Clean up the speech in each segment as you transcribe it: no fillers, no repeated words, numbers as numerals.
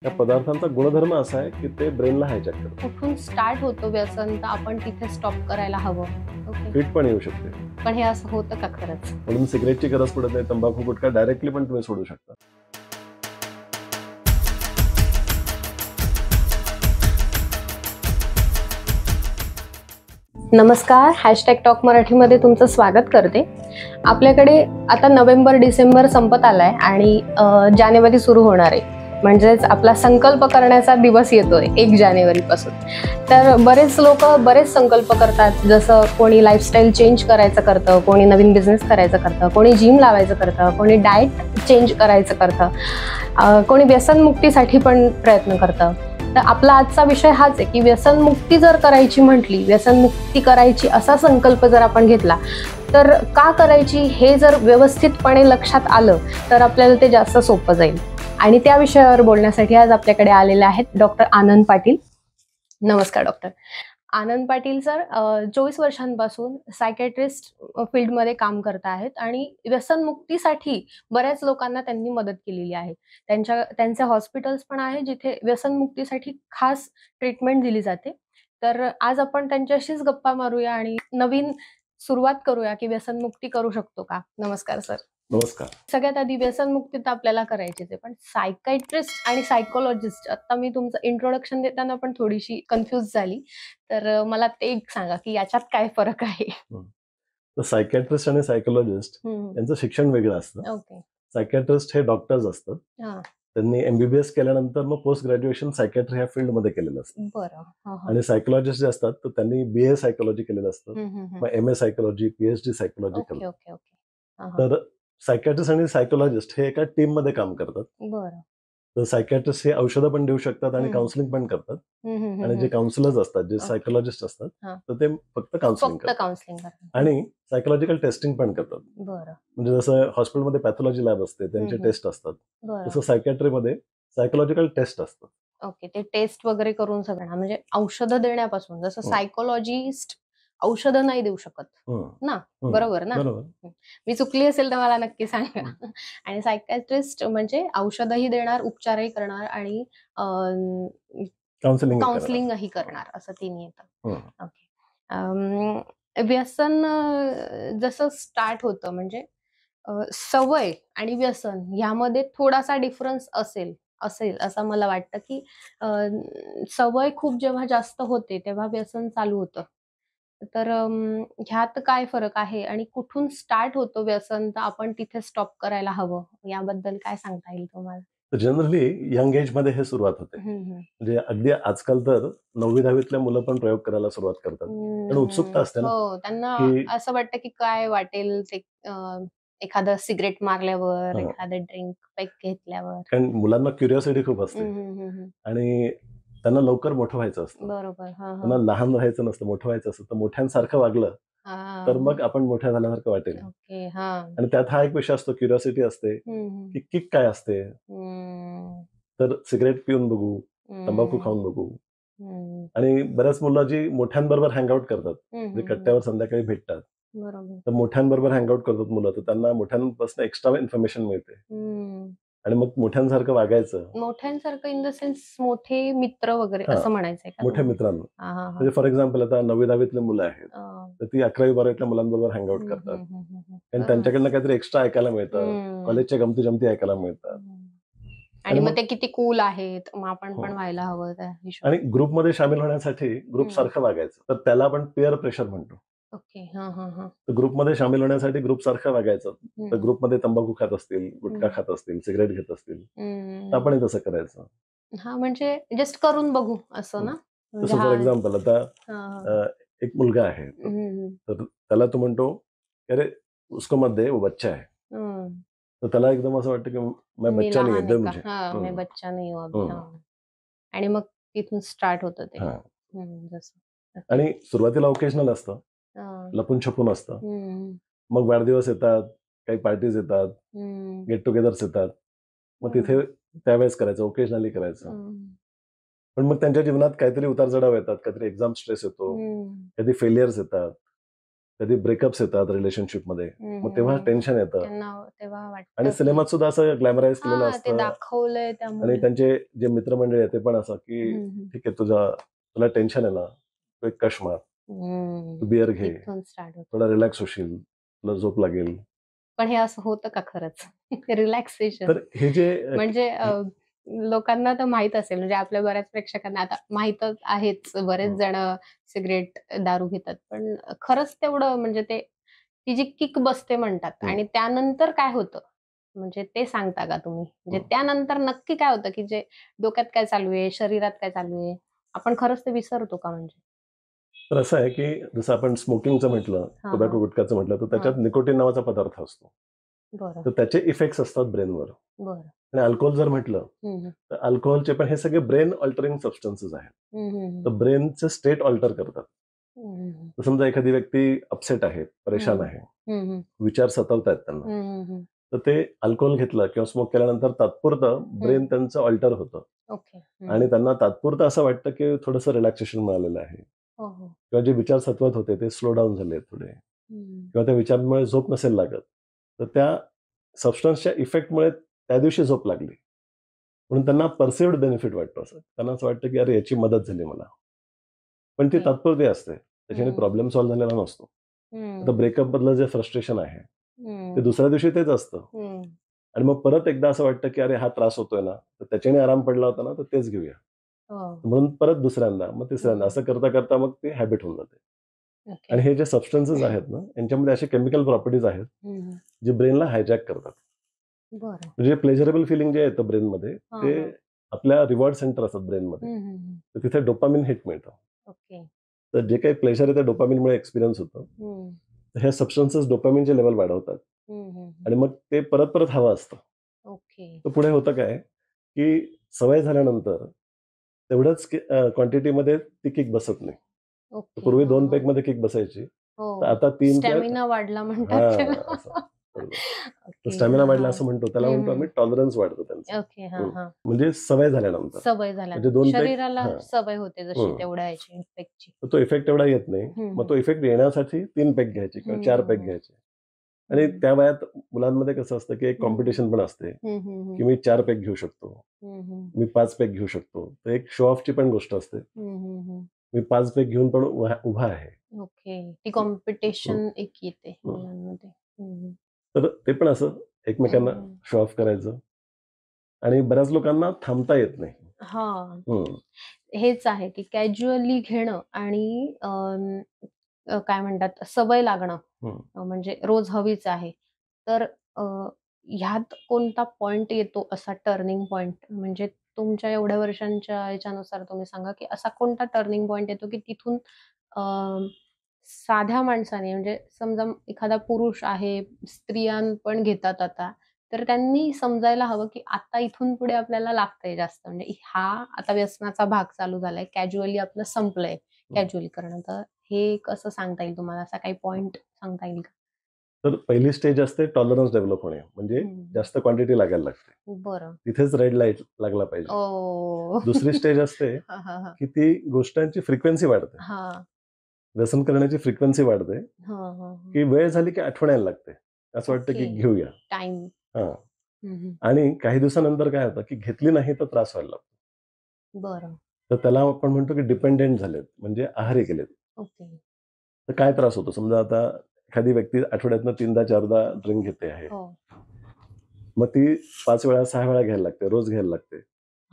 त्या पदार्थांचा गुणधर्म असा आहे की ते ब्रेनला हायजॅक करतात. कुठून स्टार्ट होतो व्यसन तर आपण तिथे स्टॉप करायला हवं. ओके. फिट पण येऊ शकते. पण हे असं होतं का खरंच? म्हणून सिगरेटची गरज पडत नाही. तंबाखू गुटखा डायरेक्टली पण तुम्ही सोडू शकता. नमस्कार, हॅशटॅग टॉक मराठीमध्ये तुमचं स्वागत करते. आपल्याकडे आता नोव्हेंबर डिसेंबर संपत आलाय आणि जानेवारी सुरू होणार आहे. म्हणजेच आपला संकल्प करण्याचा दिवस येतोय 1 जानेवारीपासून. तर बरेच लोक बरेच संकल्प करतात. जसं कोणी लाईफस्टाईल चेंज करायचं करतं, कोणी नवीन बिझनेस करायचं करतं, कोणी जिम लावायचं करतं, कोणी डाएट चेंज करायचं करतं, कोणी व्यसनमुक्तीसाठी पण प्रयत्न करतं. तर आपला आजचा विषय हाच आहे की व्यसनमुक्ती जर करायची म्हटली, व्यसनमुक्ती करायची असा संकल्प जर आपण घेतला तर का करायची हे जर व्यवस्थितपणे लक्षात आलं तर आपल्याला ते जास्त सोपं जाईल. आणि त्या विषयावर बोलण्यासाठी आज आपल्याकडे आलेले आहेत डॉक्टर आनंद पाटील. नमस्कार डॉक्टर आनंद पाटील सर. 24 वर्षांपासून सायकॅट्रिस्ट फील्डमध्ये काम करत आहेत आणि व्यसनमुक्तीसाठी बऱ्याच लोकांना त्यांनी मदत केलेली आहे. त्यांचे हॉस्पिटल्स पण आहे जिथे व्यसनमुक्तीसाठी खास ट्रीटमेंट दिली जाते. तर आज आपण त्यांच्याशीच गप्पा मारूया आणि नवीन सुरुवात करूया की व्यसनमुक्ती करू शकतो का. नमस्कार सर. नमस्कार. सगळ्यात आधी व्यसनमुक्ती तर आपल्याला करायचीच आहे, पण सायकायट्रिस्ट आणि सायकोलॉजिस्ट आता मी तुमचं इंट्रोडक्शन देताना पण थोडीशी कन्फ्यूज झाली. तर मला ते एक सांगा की याच्यात काय फरक आहे? तर सायकॅट्रिस्ट आणि सायकोलॉजिस्ट यांचं शिक्षण वेगळं असतं. ओके. सायकॅट्रिस्ट हे डॉक्टर्स असतात. त्यांनी MBBS केल्यानंतर मग पोस्ट ग्रॅज्युएशन सायकॅट्री ह्या फील्डमध्ये केलेलं असतं. बरं. आणि सायकोलॉजिस्ट जे असतात तर त्यांनी BA सायकोलॉजी केलेलं असतं. मग MA psychology, PhD psychology okay केलं. Okay okay. तर सायकॅट्रिस्ट आणि सायकोलॉजिस्ट हे एका टीम मध्ये काम करतात. बरं. तर सायकॅट्रिस्ट हे औषधं पण देऊ शकतात आणि काउन्सिलिंग पण करतात. आणि जे काउन्सिलर्स असतात, जे सायकोलॉजिस्ट असतात, तर ते फक्त काउन्सिलिंग करतात काउन्सिलिंग आणि सायकोलॉजिकल टेस्टिंग पण करतात. बरं. म्हणजे जसं हॉस्पिटलमध्ये पॅथॉलॉजी लॅब असते, त्यांचे टेस्ट असतात, तसं सायकॅट्रीमध्ये सायकोलॉजिकल टेस्ट असतात. ओके. ते टेस्ट वगैरे करून सगळं म्हणजे औषधं देण्यापासून जसं सायकोलॉजिस्ट औषधं नाही देऊ शकत ना, बरोबर ना? बरोबर. मी चुकली असेल तर मला नक्की सांगा. आणि सायकॅट्रिस्ट म्हणजे औषधही देणार, उपचारही करणार आणि काउन्सिलिंगही करणार असं तिन्ही येतं. ओके. व्यसन जसं स्टार्ट होतं म्हणजे सवय आणि व्यसन ह्यामध्ये थोडासा डिफरन्स असेल असेल असं मला वाटतं की सवय खूप जेव्हा जास्त होते तेव्हा व्यसन चालू होतं. तर ह्यात काय फरक आहे आणि कुठून स्टार्ट होतो व्यसन तर आपण तिथे स्टॉप करायला हवं, याबद्दल काय सांगता येईल तुम्हाला? तर जनरली यंग एज मध्ये हे सुरुवात होते. म्हणजे अगदी आजकाल तर 9वी-10वीतल्या मुलं पण प्रयोग करायला सुरुवात करतात. कारण उत्सुकता असते ना, हो, त्यांना की असं वाटतं की काय वाटेल ते एखादं सिगरेट मारल्यावर, एखादं ड्रिंक घेतल्यावर. कारण मुलांना क्युरिओसिटी खूप असते आणि त्यांना लवकर मोठं व्हायचं असतं. बरोबर. त्यांना लहान राहायचं नसतं, मोठं व्हायचं असतं. तर मोठ्यांसारखं वागलं तर मग आपण मोठ्या झाल्यासारखं वाटेल. ओके. आणि त्यात हा एक विषय असतो, क्युरिओसिटी असते, की किक काय असते. तर सिगरेट पिऊन बघू, तंबाखू खाऊन बघू. आणि बऱ्याच मुलं जी मोठ्यांबरोबर हँगआउट करतात, जे कट्ट्यावर संध्याकाळी भेटतात, बरोबर. तर मोठ्यांबरोबर हँगआउट करतात मुलं, तर त्यांना मोठ्यांपासून एक्स्ट्रा इन्फॉर्मेशन मिळते आणि मग मोठ्यांसारखं वागायचं. मोठ्यांसारखं इन द सेन्स मोठे मित्र वगैरे असं म्हणायचंय का मोठ्या तुम्हाला? मित्रांना. म्हणजे फॉर एक्झाम्पल आता 9वी-10वीतले मुलं आहेत, तर ती 11वी-12वीतल्या मुलांबरोबर हँगआउट करतात. आणि त्यांच्याकडनं काहीतरी एक्स्ट्रा ऐकायला मिळतं, कॉलेजच्या गमती-जमती ऐकायला मिळतात. आणि मग ते किती कूल आहेत, मग आपण पण व्हायला हवं त्या आणि हिशोबाने. ग्रुपमध्ये सामील होण्यासाठी ग्रुप सारखं वागायचं. तर त्याला आपण पेअर प्रेशर म्हणतो. ओके. तर ग्रुपमध्ये सामील होण्यासाठी ग्रुप सारखं वागायचं. तर ग्रुपमध्ये तंबाखू खात असतील, गुटखा खात असतील, सिगरेट घेत असतील, तर आपणही तसं करायचं. म्हणजे जस्ट करून बघू असं ना? म्हणजे जसं फॉर एक्झाम्पल आता एक मुलगा आहे, तर त्याला तो म्हणतो, "अरे उसको मत दे, वो बच्चा है." तर त्याला एकदम असं वाटतं, की "मैं मी बच्चा नहीं है, लहान आहे दे का? मुझे." मैं बच्चा नहीं हूँ अभी. आणि मग तिथून स्टार्ट होतं ते. हां. जसं. आणि सुरुवातीला ओकेजनल असतं, लपून-छपून असतं. मग वाढदिवस येतात, काही पार्टीज येतात, गेट टुगेदर्स येतात. मग तिथे त्यावेळेस करायचं, ओकेजनली करायचं. पण मग त्यांच्या जीवनात काहीतरी उतार-चढाव येतात, काहीतरी एक्झाम स्ट्रेस येतो, कधी फेलियर्स येतात. कधी ब्रेकअप्स येतात रिलेशनशिपमध्ये, मग तेव्हा टेन्शन येतं. तेव्हा आणि वाटतं सिनेमात सुद्धा असं ग्लॅमराईज केलेलं ते असतं. दाखवलंय आणि त्यामुळे त्यांचे जे मित्रमंडळी आहे ते पण असं की ठीक आहे, तुला टेन्शन आहे ना, तू एक कश मार, तू बिअर घे, थोडा रिलॅक्स होशील, तुला झोप लागेल. पण हे असं होतं का खरंच? रिलॅक्सेशन तर हे जे म्हणजे लोकांना तर माहित असेल, म्हणजे आपल्या बऱ्याच प्रेक्षकांना आता माहीतच आहेच, बरेच जण सिगरेट, दारू घेतात, पण खरंच तेवढं म्हणजे ती जी किक बसते म्हणतात आणि त्यानंतर काय होतं म्हणजे ते सांगता का तुम्ही? म्हणजे त्यानंतर नक्की काय होतं की जे डोक्यात काय चालू आहे, शरीरात काय चालू आहे, आपण खरंच ते विसरतो का म्हणजे? तर असं आहे की जसं आपण स्मोकिंगचं म्हटलं, टोबॅको गुटखाचं म्हटलं, तर त्याच्यात निकोटीन नावाचा पदार्थ असतो. तर त्याचे इफेक्ट्स असतात ब्रेनवर. आणि अल्कोहोल जर म्हटलं तर अल्कोहोलचे पण हे सगळे ब्रेन ऑल्टरिंग सबस्टन्सेस आहेत. तर ब्रेनचे स्टेट ऑल्टर करतात. तर समजा एखादी व्यक्ती अपसेट आहे, परेशान आहे, विचार सतावतायत त्यांना, तर ते अल्कोहोल घेतलं किंवा स्मोक केल्यानंतर तात्पुरतं ब्रेन त्यांचं ऑल्टर होतं आणि त्यांना तात्पुरतं असं वाटतं की थोडंसं रिलॅक्सेशन मिळालेलं आहे किंवा जे विचार सतवत होते ते स्लो डाऊन झाले थोडे किंवा त्या विचारांमुळे झोप नसेल लागत, तर त्या सबस्टन्सच्या इफेक्टमुळे त्या दिवशी झोप लागली म्हणून त्यांना परसिव्ड बेनिफिट वाटतो. असं त्यांना असं वाटतं की अरे याची मदत झाली मला, पण ती तात्पुरती असते, त्याच्याने प्रॉब्लेम सॉल्व्ह झालेला नसतो. आता ब्रेकअप मधलं जे फ्रस्ट्रेशन आहे ते दुसऱ्या दिवशी तेच असतं आणि मग परत एकदा असं वाटतं की अरे हा त्रास होतोय ना, तर त्याच्याने आराम पडला होता ना, तर तेच घेऊया, म्हणून परत दुसऱ्यांदा, मग तिसऱ्यांदा असं करता करता मग ते हॅबिट होऊन जाते. आणि हे जे सबस्टन्सेस आहेत ना, यांच्यामध्ये असे केमिकल प्रॉपर्टीज आहेत जे ब्रेनला हायजॅक करतात. म्हणजे प्लेजरेबल फिलिंग जे येतं ब्रेनमध्ये ते आपल्या रिवॉर्ड सेंटर असतात ब्रेनमध्ये, तर तिथे डोपामिन हिट मिळतं. तर जे काही प्लेजर आहे ते डोपामिनमुळे एक्सपिरियन्स होतं. तर हे सबस्टन्सेस डोपामिनचे लेवल वाढवतात आणि मग ते परत परत हवं असतं. तर पुढे होतं काय की सवय झाल्यानंतर तेवढंच क्वांटिटीमध्ये ती किक बसत नाही. पूर्वी 2 पेग मध्ये किक बसायची, तर आता 3 स्टॅमिना वाढला म्हणतात त्याला. तर स्टॅमिना वाढला असं म्हणतो, त्याला म्हणतो आम्ही टॉलरन्स वाढतो त्यांचा. म्हणजे सवय झाल्यानंतर म्हणजे 2 पेग शरीराला सवय होते जशी तेवढ्या इफेक्टची. तो इफेक्ट एवढा येत नाही. मग तो इफेक्ट येण्यासाठी 3 पेग घ्यायचे किंवा 4 पेग घ्यायचे. आणि त्या वयात मुलांमध्ये कसं असतं की एक कॉम्पिटिशन पण असते की मी 4 पेग घेऊ शकतो, मी 5 पेग घेऊ शकतो. तर एक शो ऑफची पण गोष्ट असते. मी 5 पेग घेऊन पण उभा आहे. ती कॉम्पिटिशन एक येते मुलांमध्ये. तर ते पण असं एकमेकांना शो ऑफ करायचं आणि बऱ्याच लोकांना थांबता येत नाही. हेच आहे की कॅज्युअली घेणं आणि काय म्हणतात सवय लागणं, म्हणजे रोज हवीच आहे. तर ह्यात कोणता पॉइंट येतो असा टर्निंग पॉइंट, म्हणजे तुमच्या एवढ्या वर्षांच्या ह्याच्यानुसार तुम्ही सांगा की असा कोणता टर्निंग पॉइंट येतो की तिथून साध्या माणसाने, म्हणजे समजा एखादा पुरुष आहे, स्त्रिया पण घेतात आता, तर त्यांनी समजायला हवं की आता इथून पुढे आपल्याला लागतंय जास्त, म्हणजे हा आता व्यसनाचा भाग चालू झालाय, कॅज्युअली आपलं संपलंय कॅज्युअली करणं. तर हे कसं सांगता येईल तुम्हाला, असा काही पॉइंट सांगता येईल का? तर पहिली स्टेज असते टॉलरन्स डेव्हलप होणे, म्हणजे जास्त क्वांटिटी लागायला लागते, तिथेच रेड लाईट लागला पाहिजे. दुसरी स्टेज असते की ती गोष्टांची फ्रिक्वेन्सी वाढते, व्यसन करण्याची फ्रिक्वेन्सी वाढते, की वेळ झाली की आठवण यायला लागते, असं वाटतं की घेऊया टाइम. आणि काही दिवसानंतर काय होतं की घेतली नाही तर त्रास व्हायला लागतो. तर त्याला आपण म्हणतो की डिपेंडेंट झालेत, म्हणजे आहारी गेलेत. तर काय त्रास होतो, समजा आता एखादी व्यक्ती आठवड्यातनं 3दा 4दा ड्रिंक घेते आहे, मग ती 5 वेळा 6 वेळा घ्यायला लागते, रोज घ्यायला लागते.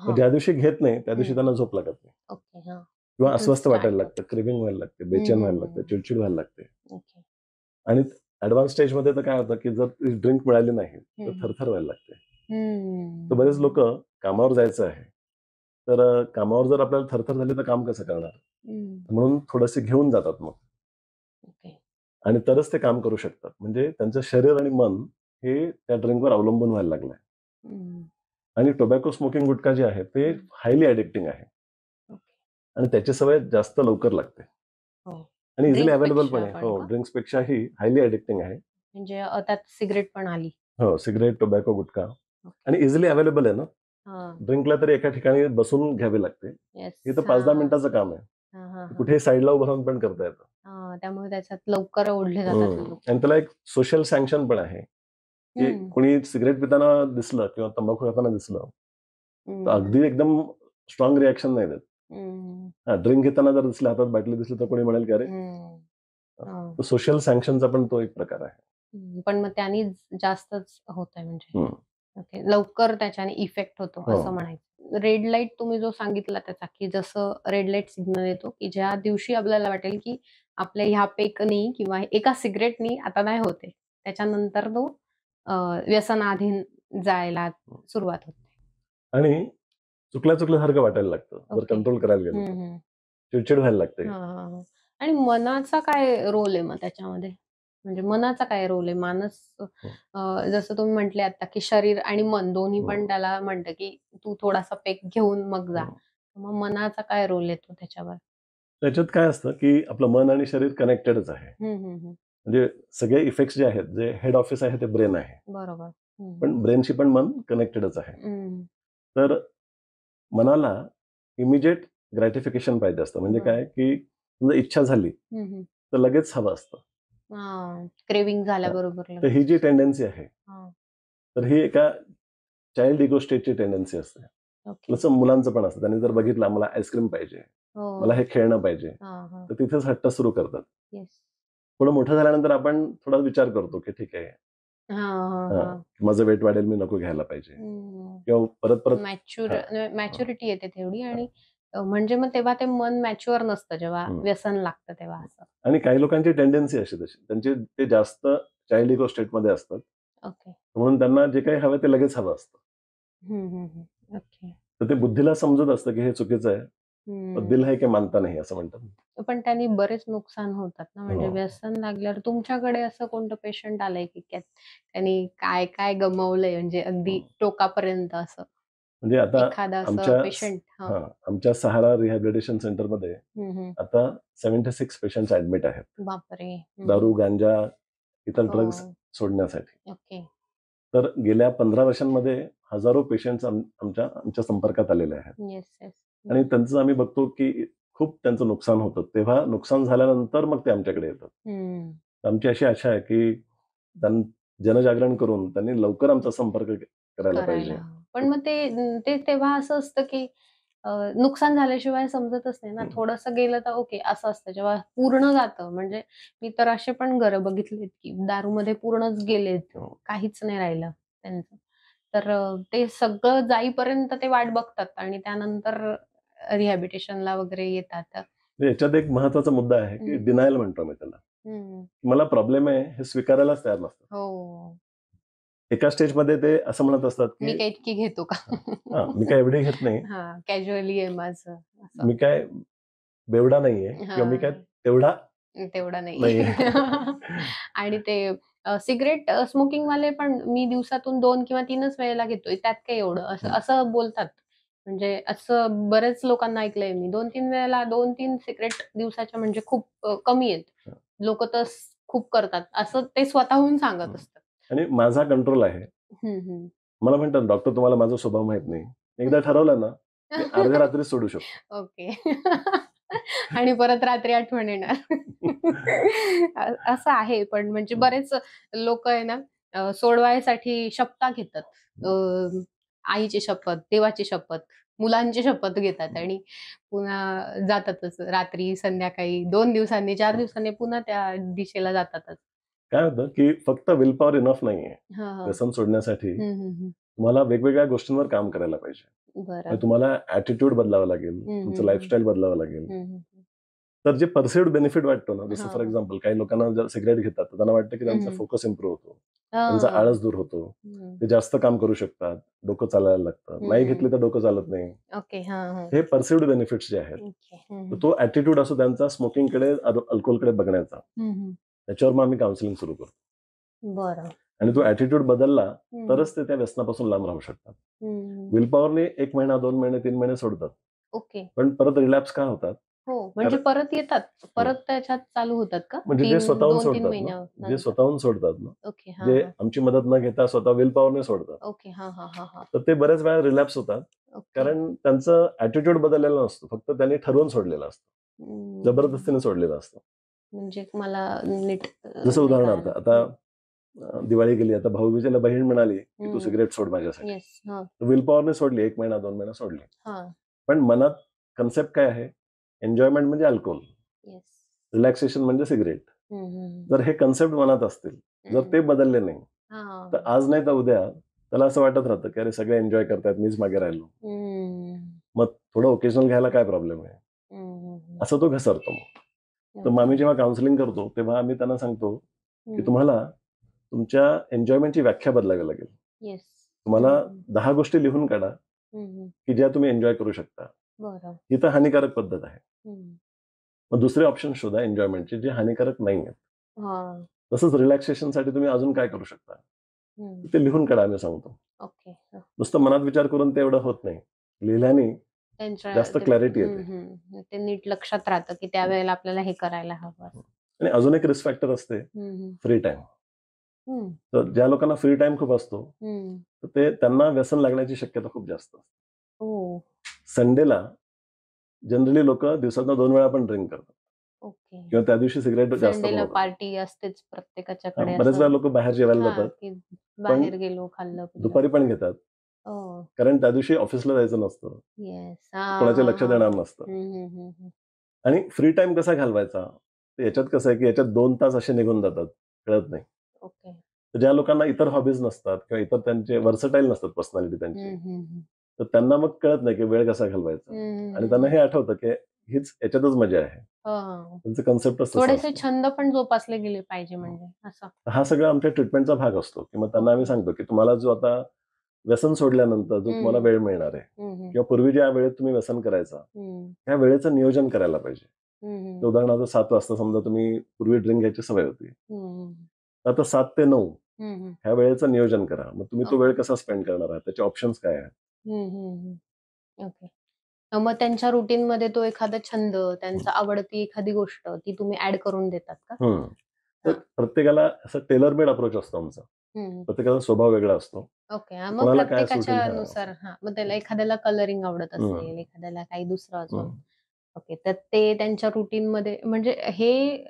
मग ज्या दिवशी घेत नाही त्या दिवशी त्यांना झोप लागत नाही किंवा अस्वस्थ वाटायला लागतं, क्रेव्हिंग व्हायला लागते, बेचैन व्हायला लागते, चिडचिड व्हायला लागते. आणि ऍडव्हान्स स्टेजमध्ये तर काय होतं की जर ड्रिंक मिळाली नाही तर थरथर व्हायला लागते. तर बरेच लोक कामावर जायचं आहे, तर कामावर जर आपल्याला थरथर झाली तर काम कसं करणार, म्हणून थोडेसे घेऊन जातात मग, आणि तरच ते काम करू शकतात. म्हणजे त्यांचं शरीर आणि मन हे त्या ड्रिंकवर अवलंबून व्हायला लागलंय. आणि टोबॅको स्मोकिंग गुटखा जे आहे ते हायली ॲडिक्टिंग आहे आणि त्याची सवय जास्त लवकर लागते आणि इझिली अवेलेबल पण आहे. ड्रिंक्स पेक्षाही हायली ॲडिक्टिंग आहे. म्हणजे त्यात सिगरेट पण आली. सिगरेट, टोबॅको, गुटखा आणि इझिली अवेलेबल आहे ना. ड्रिंकला तरी एका ठिकाणी बसून घ्यावी लागते, हे तर 5-10 मिनिटाचं काम आहे. हा, हा, हा. कुठेही साईडला उभं राहून पण करता येतं. त्यामुळे त्याच्यात लवकर ओढले जातात लोक. आणि त्याला एक सोशल सँक्शन पण आहे की कोणी सिगरेट पिताना दिसलं किंवा तंबाखू खाताना दिसलं तर अगदी एकदम स्ट्रॉंग रिॲक्शन नाही देत. ड्रिंक घेताना जर दिसलं, हातात बाटली दिसली, तर कोणी म्हणेल की अरे सोशल सँक्शनचा पण तो एक प्रकार आहे. पण मग त्यांनी जास्तच होत आहे म्हणजे ओके, लवकर त्याच्याने इफेक्ट होतो असं म्हणायचं. रेड लाईट तुम्ही जो सांगितला त्याचा, की जसं रेड लाईट सिग्नल येतो की ज्या दिवशी आपल्याला वाटेल की आपल्या ह्या पेकनी किंवा एका सिगरेटनी आता नाही होते, त्याच्यानंतर तो व्यसनाधीन जायला सुरुवात होते आणि चुकल्यासारखं वाटायला लागतं जर कंट्रोल करायला गेलं, चिडचिड व्हायला लागते. आणि मनाचा काय रोल आहे मग त्याच्यामध्ये? म्हणजे मनाचा काय रोल आहे? मानस जसं तुम्ही म्हटले आता की शरीर आणि मन दोन्ही पण त्याला म्हणतं की तू थोडासा पेक घेऊन मग जा. मग मनाचा काय रोल येतो त्याच्यावर? त्याच्यात काय असतं की आपलं मन आणि शरीर कनेक्टेडच आहे. म्हणजे सगळे इफेक्ट्स जे आहेत, जे हेड ऑफिस आहे ते ब्रेन आहे. बरोबर. पण ब्रेनशी पण मन कनेक्टेडच आहे. तर मनाला इमिजिएट ग्रॅटिफिकेशन पाहिजे असतं. म्हणजे काय की समजा इच्छा झाली तर लगेच हवं असतं. क्रेविंग झाल्याबरोबर. तर ही जी टेंडन्सी आहे, तर ही एका चाइल्ड इगो स्टेटची टेंडन्सी असते. जसं मुलांचं पण असतं. त्यांनी जर बघितलं मला आईस्क्रीम पाहिजे, मला हे खेळणं पाहिजे, तर तिथेच हट्ट सुरू करतात. थोडं मोठं झाल्यानंतर आपण थोडा विचार करतो की ठीक आहे, माझं वेट वाढेल, मी नको घ्यायला पाहिजे, किंवा परत मॅच्युरिटी येते तेवढी. आणि म्हणजे मग तेव्हा ते मन मॅच्युअर नसतं जेव्हा व्यसन लागतं तेव्हा असं. आणि काही लोकांची टेंडन्सी अशी तशी, त्यांचे ते जास्त चाइल्ड इगो स्टेटमध्ये असतात. म्हणून त्यांना जे काही हवं ते लगेच हवं असतं. तर ते बुद्धीला समजत असतं की हे चुकीचं आहे, पण दिल है की मानता नाही असं म्हणतात. पण त्यांनी बरेच नुकसान होतात ना. म्हणजे व्यसन लागल्यावर तुमच्याकडे असं कोणतं पेशंट आलंय की त्यांनी काय काय गमावलंय, म्हणजे अगदी टोकापर्यंत असं? म्हणजे आता एखादा असं पेशंट? आमच्या सहारा रिहॅबिलिटेशन सेंटरमध्ये आता 76 पेशंट्स ऍडमिट आहेत. बापरे. दारू, गांजा, इतर ड्रग्ज सोडण्यासाठी. तर गेल्या 15 वर्षांमध्ये हजारो पेशंट्स आमच्या संपर्कात आलेले आहेत. आणि त्यांचं आम्ही बघतो की खूप त्यांचं नुकसान होतं. तेव्हा नुकसान झाल्यानंतर मग ते आमच्याकडे येतात. आमची अशी आशा आहे की जनजागरण करून त्यांनी लवकर आमचा संपर्क करायला पाहिजे. पण मग ते तेव्हा असं असतं की नुकसान झाल्याशिवाय समजतच नाही ना. थोडंसं गेलं तर ओके असं असतं. जेव्हा पूर्ण जातं, म्हणजे मी तर असे पण घरं बघितलीत की दारूमध्ये पूर्णच गेलेत, काहीच नाही राहिलं त्यांचं. तर ते सगळं जाईपर्यंत ते वाट बघतात आणि त्यानंतर रिहॅबिलिटेशनला वगैरे येतात. याच्यात एक महत्वाचा मुद्दा आहे की डिनायल म्हणतो मी त्याला. मला प्रॉब्लेम आहे हे स्वीकारायलाच तयार नसतं. एका स्टेजमध्ये ते असं म्हणत असतात की मी काय इतकी घेतो का? मी काय एवढी घेत नाही, कॅज्युअली आहे माझं, मी काय बेवडा नाहीये, किंवा मी काय तेवढा नाही. आणि ते सिगरेट स्मोकिंग वाले पण मी दिवसातून 2 किंवा 3च वेळेला घेतोय, त्यात काय एवढं असं बोलतात. म्हणजे असं बरेच लोकांना ऐकलंय मी. 2-3 वेळेला 2-3 सिगरेट दिवसाच्या म्हणजे खूप कमी आहेत. लोक तर खूप करतात असं ते स्वतःहून सांगत असतात. आणि माझा कंट्रोल आहे. मला म्हणतात डॉक्टर तुम्हाला माझा स्वभाव माहित नाही, एकदा ठरवलं ना अर्ध्या रात्री सोडू शकतो. ओके. आणि परत रात्री आठवण येणार. असं आहे. पण म्हणजे बरेच लोक आहे ना सोडवायसाठी शपथा घेतात. आईची शपथ, देवाची शपथ, मुलांची शपथ घेतात आणि पुन्हा जातातच रात्री, संध्याकाळी 2 दिवसांनी, 4 दिवसांनी पुन्हा त्या दिशेला जातातच. काय होतं की फक्त विल पॉवर इनफ नाहीये व्यसन सोडण्यासाठी. तुम्हाला वेगवेगळ्या गोष्टींवर काम करायला पाहिजे. तुम्हाला ऍटिट्यूड बदलावं लागेल, तुमचं लाईफस्टाईल बदलावं लागेल. तर जे परसिव्ड बेनिफिट वाटतो ना, जसं फॉर एक्झाम्पल काही लोकांना जर सिगरेट घेतात तर त्यांना वाटतं की त्यांचा फोकस इम्प्रूव्ह होतो, त्यांचा आळस दूर होतो, ते जास्त काम करू शकतात, डोकं चालायला लागतं. नाही घेतली तर डोकं चालत नाही. हे परसिव्ड बेनिफिट्स जे आहेत, तो ऍटिट्यूड असो त्यांचा स्मोकिंगकडे, अल्कोहोलकडे बघण्याचा, त्याच्यावर मग आम्ही काउन्सिलिंग सुरू करतो. आणि तो ऍटिट्यूड बदलला तरच ते त्या व्यसनापासून लांब राहू शकतात. विल पॉवरने 1 महिना, 2 महिने, 3 महिने सोडतात, पण परत रिलॅप्स का होतात? हो, म्हणजे परत येतात, परत त्याच्यात चालू होतात का? म्हणजे जे स्वतःहून 2-3 सोडतात ना, जे महिन्यानंतर? स्वतःहून सोडतात ना, ओके. हां, जे हां. आमची मदत न घेता स्वतः विल पॉवरने सोडतात, ओके. हां, हां, हां, हां. तर ते बऱ्याच वेळा रिलॅप्स होतात. ओके. कारण त्यांचं ॲटिट्यूड बदललेला नसतो, फक्त त्यांनी ठरवून सोडलेलं असतं, जबरदस्तीने सोडलेलं असतं. म्हणजे मला नीट जसं नाही उदाहरणार्थ कळालं. आता दिवाळी गेली, आता भाऊबीजेला बहीण म्हणाली की तू सिगरेट सोड माझ्यासाठी, येस. हां, विल पॉवरने सोडली, 1 महिना 2 महिना सोडली. हां. पण मनात कन्सेप्ट काय आहे? एन्जॉयमेंट म्हणजे अल्कोहोल, येस. रिलॅक्सेशन म्हणजे सिगरेट. हं, हं, जर हे कन्सेप्ट मनात असतील, जर ते बदलले नाही, हां. तर आज नाही तर उद्या त्याला असं वाटत राहतं की अरे सगळे एन्जॉय करतायत, मीच मागे राहिलो. मग थोडं ओकेजनल घ्यायला काय प्रॉब्लेम आहे, असं तो घसरतो मग. तर मग आम्ही जेव्हा काउन्सिलिंग करतो तेव्हा आम्ही त्यांना सांगतो की तुम्हाला तुमच्या एन्जॉयमेंटची व्याख्या बदलावी लागेल. येस. तुम्हाला 10 गोष्टी लिहून काढा की ज्या तुम्ही एन्जॉय करू शकता. बरं. ही तर हानिकारक पद्धत आहे. मग दुसरे ऑप्शन शोधा एन्जॉयमेंटचे जे हानिकारक नाही आहेत. हां. तसंच रिलॅक्सेशनसाठी तुम्ही अजून काय करू शकता, ते लिहून काढा आम्ही सांगतो. ओके. नुसतं मनात विचार करून ते एवढं होत नाही. लिहिल्याने त्यांच्या जास्त क्लॅरिटी येते. ते नीट लक्षात राहतं की त्यावेळेला आपल्याला हे करायला हवं. आणि अजून एक रिस्क फॅक्टर असते, फ्री टाइम. तर ज्या लोकांना फ्री टाइम खूप असतो, तर ते त्यांना व्यसन लागण्याची शक्यता खूप जास्त असते. हो. संडेला जनरली लोक दिवसातनं 2 वेळा पण ड्रिंक करतात ओके. किंवा त्या दिवशी सिगरेट जास्त पण संडेला होतात. पार्टी असतेच प्रत्येकाच्याकडे बरेच वेळा असं. लोक बाहेर जेवायला हां, जातात, की पण बाहेर गेलो, खाल्लं पिल्लं. दुपारी पण घेतात, हो. कारण त्या दिवशी ऑफिसला जायचं नसतं, येस. कोणाचे लक्ष देणार नसतं. आणि फ्री टाइम कसा घालवायचा, तर याच्यात कसं आहे की याच्यात 2 तास असे निघून जातात, कळत नाही. ओके. तर ज्या लोकांना इतर हॉबीज नसतात किंवा इतर त्यांचे व्हर्सटाईल नसतात पर्सनॅलिटी त्यांची, तर त्यांना मग कळत नाही की वेळ कसा घालवायचा. आणि त्यांना हे आठवतं की हीच याच्यातच मजा आहे. त्यांचं कन्सेप्टच तसं थोडेसे असतं. छंद पण जोपासले गेले पाहिजे म्हणजे असं. हा सगळा आमच्या ट्रीटमेंटचा भाग असतो, की मग त्यांना आम्ही सांगतो की तुम्हाला जो आता व्यसन सोडल्यानंतर जो तुम्हाला वेळ मिळणार आहे किंवा पूर्वी ज्या वेळेत तुम्ही व्यसन करायचा, त्या वेळेचं नियोजन करायला पाहिजे. तर उदाहरणार्थ 7 वाजता समजा तुम्ही पूर्वी ड्रिंक घ्यायची सवय होती, आता 7 ते 9 ह्या वेळेचं नियोजन करा. मग तुम्ही तो वेळ कसा स्पेंड करणार आहात, त्याचे ऑप्शन्स काय आहेत. ओके. मग त्यांच्या रुटीनमध्ये तो एखादा छंद, त्यांचा आवडती एखादी गोष्ट ती तुम्ही ऍड करून देतात का? तर प्रत्येकाला असं टेलर मेड अप्रोच असतो आमचा. प्रत्येकाचा स्वभाव वेगळा असतो. ओके. मग कोणाला काय प्रत्येकाच्या सुटेल नुसार मग त्याला एखाद्याला कलरिंग आवडत असेल, एखाद्याला काही दुसरं अजून. ओके. तर ते त्यांच्या रुटीनमध्ये म्हणजे हे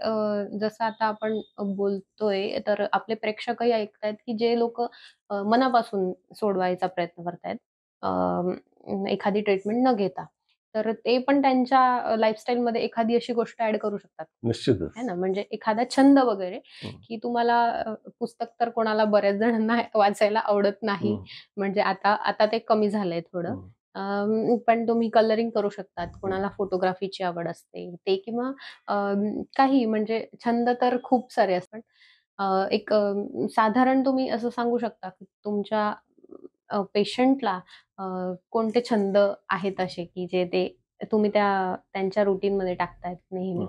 जसं आता आपण बोलतोय, तर आपले प्रेक्षकही ऐकतायत की जे लोक मनापासून सोडवायचा प्रयत्न करतायत, एखादी ट्रीटमेंट न घेता. तर ते पण त्यांच्या लाईफस्टाईलमध्ये एखादी अशी गोष्ट ऍड करू शकतात. निश्चितच. है ना, म्हणजे एखादा छंद वगैरे, की तुम्हाला पुस्तक तर कोणाला बऱ्याच जणांना वाचायला आवडत नाही. म्हणजे आता ते कमी झालंय थोडं. पण तुम्ही कलरिंग करू शकतात. कोणाला फोटोग्राफीची आवड असते ते, किंवा काही म्हणजे छंद तर खूप सारे असतात. एक साधारण तुम्ही असं सांगू शकता की तुमच्या पेशंटला कोणते छंद आहेत असे, की जे ते तुम्ही त्यांच्या रुटीनमध्ये टाकतायत नेहमी?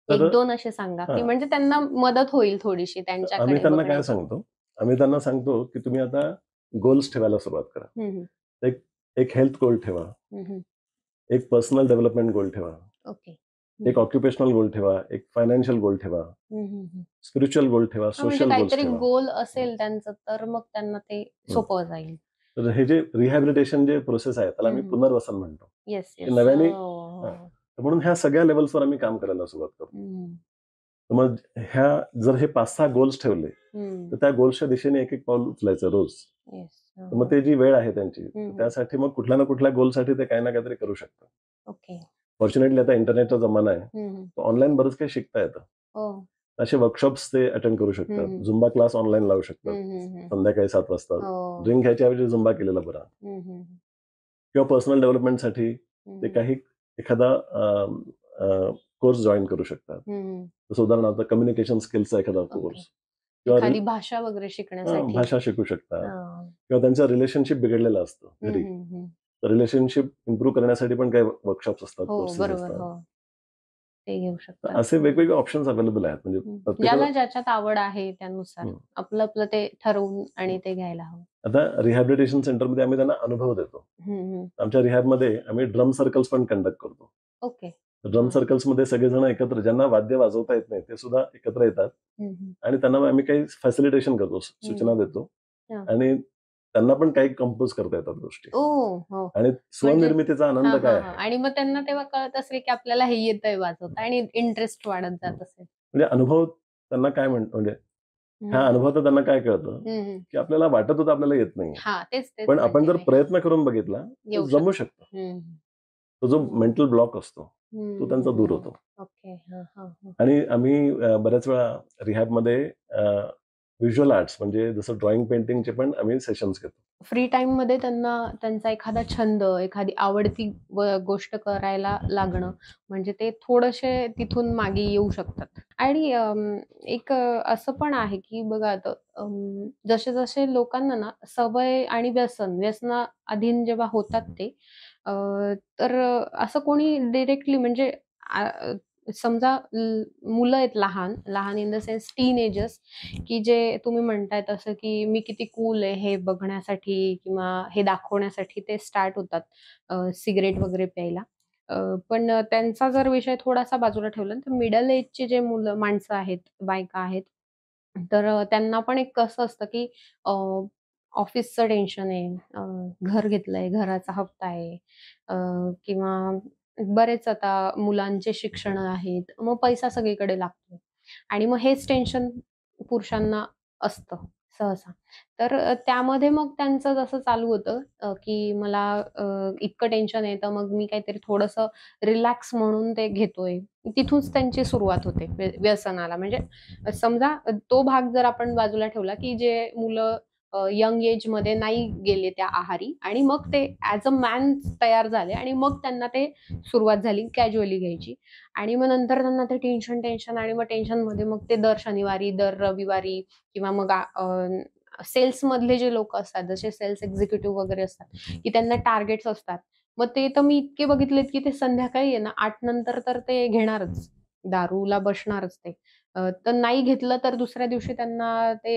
तर 1-2 असे सांगा, की हां. म्हणजे त्यांना मदत होईल थोडीशी आम्ही त्यांच्याकडे त्यांना काय बघण्याची. सांगतो, आम्ही त्यांना सांगतो की तुम्ही आता गोल्स ठेवायला सुरुवात करा. एक एक हेल्थ गोल ठेवा, एक पर्सनल डेव्हलपमेंट गोल ठेवा, ओके. एक ऑक्युपेशनल गोल ठेवा, एक फायनान्शियल गोल ठेवा, स्पिरिच्युअल गोल ठेवा, म्हणजे सोशल गोल्स काहीतरी ठेवा. गोल असेल त्यांचं, तर मग त्यांना ते सोपं जाईल. तर हे जे रिहॅबिलिटेशन जे प्रोसेस आहे त्याला आम्ही पुनर्वसन म्हणतो. येस, की येस. नव्याने हो. म्हणून ह्या सगळ्या लेव्हल्सवर आम्ही काम करायला सुरुवात करतो. तर मग ह्या जर हे 5-6 गोल्स ठेवले, तर त्या गोल्सच्या दिशेने एक पाऊल उचलायचं रोज. येस. तर मग ते जी वेळ आहे त्यांची, त्यासाठी मग कुठल्या ना कुठल्या गोलसाठी ते काही ना काहीतरी करू शकतात. ओके. फॉर्च्युनेटली आता इंटरनेटचा जमाना आहे, तर ऑनलाईन बरंच काही शिकता येतं. हो. असे वर्कशॉप्स ते अटेंड करू शकतात, झुंबा क्लास ऑनलाईन लावू शकतात, संध्याकाळी 7 वाजता. ड्रिंक घ्यायच्या ऐवजी झुंबा केलेला बरा. किंवा पर्सनल डेव्हलपमेंटसाठी ते काही एखादा कोर्स जॉईन करू शकतात. जसं उदाहरणार्थ कम्युनिकेशन स्किल्सचा एखादा कोर्स किंवा एखादी भाषा वगैरे शिकण्यासाठी. भाषा शिकू शकतात किंवा त्यांचं रिलेशनशिप बिघडलेलं असतं घरी, तर रिलेशनशिप इम्प्रूव्ह करण्यासाठी पण काही वर्कशॉप्स असतात, हो, कोर्सेस बरोबर. असतात. हो. ते घेऊ तर शकतात. असे वेगवेगळे ऑप्शन्स अवेलेबल आहेत. म्हणजे प्रत्येकाला ज्याला ज्याच्यात आवड आहे त्यानुसार आपलं ते ठरवून आणि ते घ्यायला हवं. आता रिहॅबिलिटेशन सेंटरमध्ये आम्ही त्यांना अनुभव देतो. आमच्या रिहॅबमध्ये आम्ही ड्रम सर्कल्स पण कंडक्ट करतो. ओके. ड्रम सर्कल्स मध्ये सगळेजण एकत्र, ज्यांना वाद्य वाजवता येत नाही ते सुद्धा एकत्र येतात आणि त्यांना आम्ही काही फॅसिलिटेशन करतो, सूचना देतो आणि त्यांना पण काही कंपोज करता येतात गोष्टी आणि स्वनिर्मितीचा आनंद काय आहे. आणि मग त्यांना तेव्हा कळत असेल की आपल्याला हे येतंय वाजवता आणि इंटरेस्ट वाढत जात असेल. म्हणजे अनुभव त्यांना काय म्हणतो, म्हणजे ह्या अनुभवात त्यांना काय कळतं की आपल्याला वाटत होतं आपल्याला येत नाही, पण आपण जर प्रयत्न करून बघितला जमू शकतो. तो जो मेंटल ब्लॉक असतो तो त्यांचा दूर होतो. आणि आम्ही बऱ्याच वेळा रिहॅबमध्ये व्हिज्युअल आर्ट्स म्हणजे जसं ड्रॉइंग, पेंटिंगचे पण आम्ही सेशन्स घेतो. फ्री टाइम मध्ये त्यांना त्यांचा एखादा छंद, एखादी आवडती गोष्ट करायला लागणं म्हणजे ते थोडेसे तिथून मागे येऊ शकतात. आणि एक असं पण आहे की बघा आता जसे जसे लोकांना ना सवय आणि व्यसना अधीन जेव्हा होतात ते तर असं कोणी डिरेक्टली म्हणजे समजा मुलं आहेत लहान लहान इन द सेन्स टीनेजर्स की जे तुम्ही म्हणताय तसं की मी किती कूल आहे हे बघण्यासाठी किंवा हे दाखवण्यासाठी ते स्टार्ट होतात सिगरेट वगैरे प्यायला. पण त्यांचा जर विषय थोडासा बाजूला ठेवला तर मिडल एजचे जे मुलं माणसं आहेत, बायका आहेत, तर त्यांना पण एक कसं असतं की ऑफिसचं टेन्शन आहे, घर घेतलंय, घराचा हप्ता आहे किंवा बरेच आता मुलांचे शिक्षण आहेत, मग पैसा सगळीकडे लागतो आणि मग हेच टेन्शन पुरुषांना असतं सहसा. तर त्यामध्ये मग त्यांचं जसं चालू होतं की मला इतकं टेन्शन आहे, तर मग मी काहीतरी थोडंसं रिलॅक्स म्हणून ते घेतोय. तिथूनच त्यांची सुरुवात होते व्यसनाला. म्हणजे समजा तो भाग जर आपण बाजूला ठेवला की जे मुलं यंग एजमध्ये नाही गेले त्या आहारी आणि मग ते ॲज अ मॅन तयार झाले आणि मग त्यांना ते सुरुवात झाली कॅज्युअली घ्यायची आणि मग नंतर त्यांना ते टेन्शन आणि मग टेन्शनमध्ये मग ते दर शनिवारी, दर रविवारी किंवा मग सेल्स मधले जे लोक असतात, जसे सेल्स एक्झिक्युटिव्ह वगैरे असतात, की त्यांना टार्गेट्स असतात. मग ते तर मी इतके बघितलेत की ते संध्याकाळी आहे ना 8 नंतर तर ते घेणारच. दारूला बसणारच ते. तर नाही घेतलं तर दुसऱ्या दिवशी त्यांना ते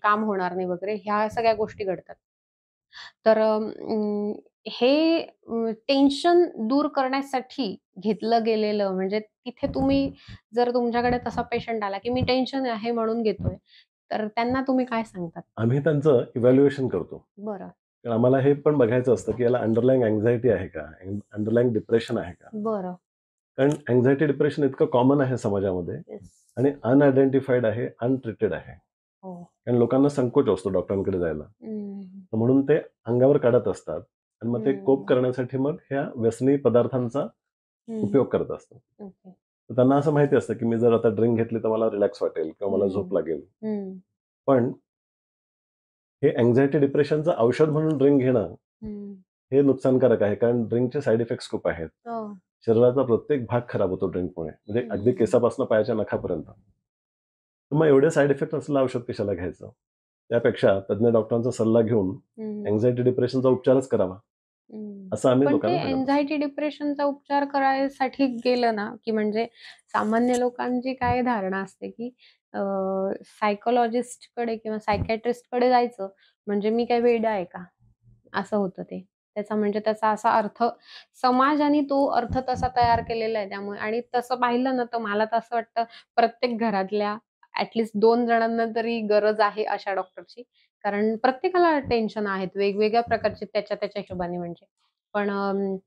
काम होणार नाही वगैरे ह्या सगळ्या गोष्टी घडतात. तर हे टेन्शन दूर करण्यासाठी घेतलं गेलेलं म्हणजे तिथे तुम्ही जर तुमच्याकडे तसा पेशंट आला की मी टेन्शन आहे म्हणून घेतोय, तर त्यांना तुम्ही काय सांगतात? आम्ही त्यांचं इव्हॅल्युएशन करतो. बरं. कारण आम्हाला हे पण बघायचं असतं की याला अंडरलाईंग अँझायटी आहे का, अंडरलाईंग डिप्रेशन आहे का. बरं. कारण अँझायटी डिप्रेशन इतकं कॉमन आहे समाजामध्ये आणि अनआयडेंटिफाईड आहे, अनट्रीटेड आहे. कारण लोकांना संकोच असतो डॉक्टरांकडे जायला, म्हणून ते अंगावर काढत असतात आणि मग ते कोप करण्यासाठी मग ह्या व्यसनी पदार्थांचा उपयोग करत असतात. तर त्यांना असं माहिती असतं की मी जर आता ड्रिंक घेतली तर मला रिलॅक्स वाटेल किंवा मला झोप लागेल. पण हे अँझायटी डिप्रेशनचं औषध म्हणून ड्रिंक घेणं हे नुकसानकारक आहे, कारण ड्रिंकचे साईड इफेक्ट्स खूप आहेत. शरीराचा प्रत्येक भाग खराब होतो ड्रिंकमुळे, म्हणजे अगदी केसापासून पायाच्या नखापर्यंत. तर मग एवढे साईड इफेक्ट असलेलं औषध कशाला घ्यायचं? त्यापेक्षा तज्ञ डॉक्टरांचा सल्ला घेऊन अँझायटी डिप्रेशनचा उपचारच करावा, असं आम्ही लोकांना सांगतो. अँझायटी डिप्रेशनचा उपचार करायसाठी गेलं ना की म्हणजे सामान्य लोकांची काय धारणा असते की सायकोलॉजिस्ट कडे किंवा सायकॅट्रिस्ट कडे जायचं म्हणजे मी काय वेडा आहे का, असं होतं ते. त्याचा म्हणजे त्याचा असा अर्थ समाजाने तो अर्थ तसा तयार केलेला आहे. त्यामुळे आणि तसं पाहिलं ना तर मला तर असं वाटतं प्रत्येक घरातल्या ॲटलीस्ट 2 जणांना तरी गरज आहे अशा डॉक्टरची. कारण प्रत्येकाला टेन्शन आहेत वेगवेगळ्या प्रकारचे त्याच्या त्याच्या हिशोबाने म्हणजे. पण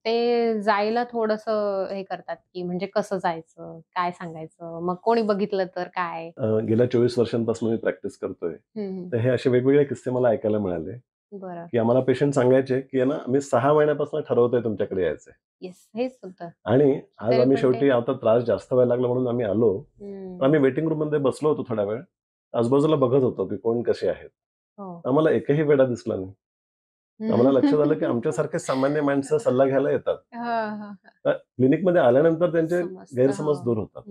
ते जायला थोडंसं हे करतात की म्हणजे कसं जायचं, काय सांगायचं, मग कोणी बघितलं तर काय? गेल्या 24 वर्षांपासून मी प्रॅक्टिस करतोय. तर हे असे वेगवेगळे किस्से मला ऐकायला मिळाले की आम्हाला पेशंट सांगायचे की ना आम्ही 6 महिन्यापासून ठरवतोय तुमच्याकडे यायचंय. हेच होतं. आणि आज आम्ही शेवटी आता त्रास जास्त व्हायला लागला म्हणून आम्ही आलो. आम्ही वेटिंग रूम मध्ये बसलो होतो थोडा वेळ, आजूबाजूला बघत होतो की कोण कसे आहेत. आम्हाला एकही वेडा दिसला नाही. आम्हाला लक्षात आलं की आमच्यासारखे सामान्य माणसं सल्ला घ्यायला येतात. क्लिनिकमध्ये आल्यानंतर त्यांचे गैरसमज दूर होतात.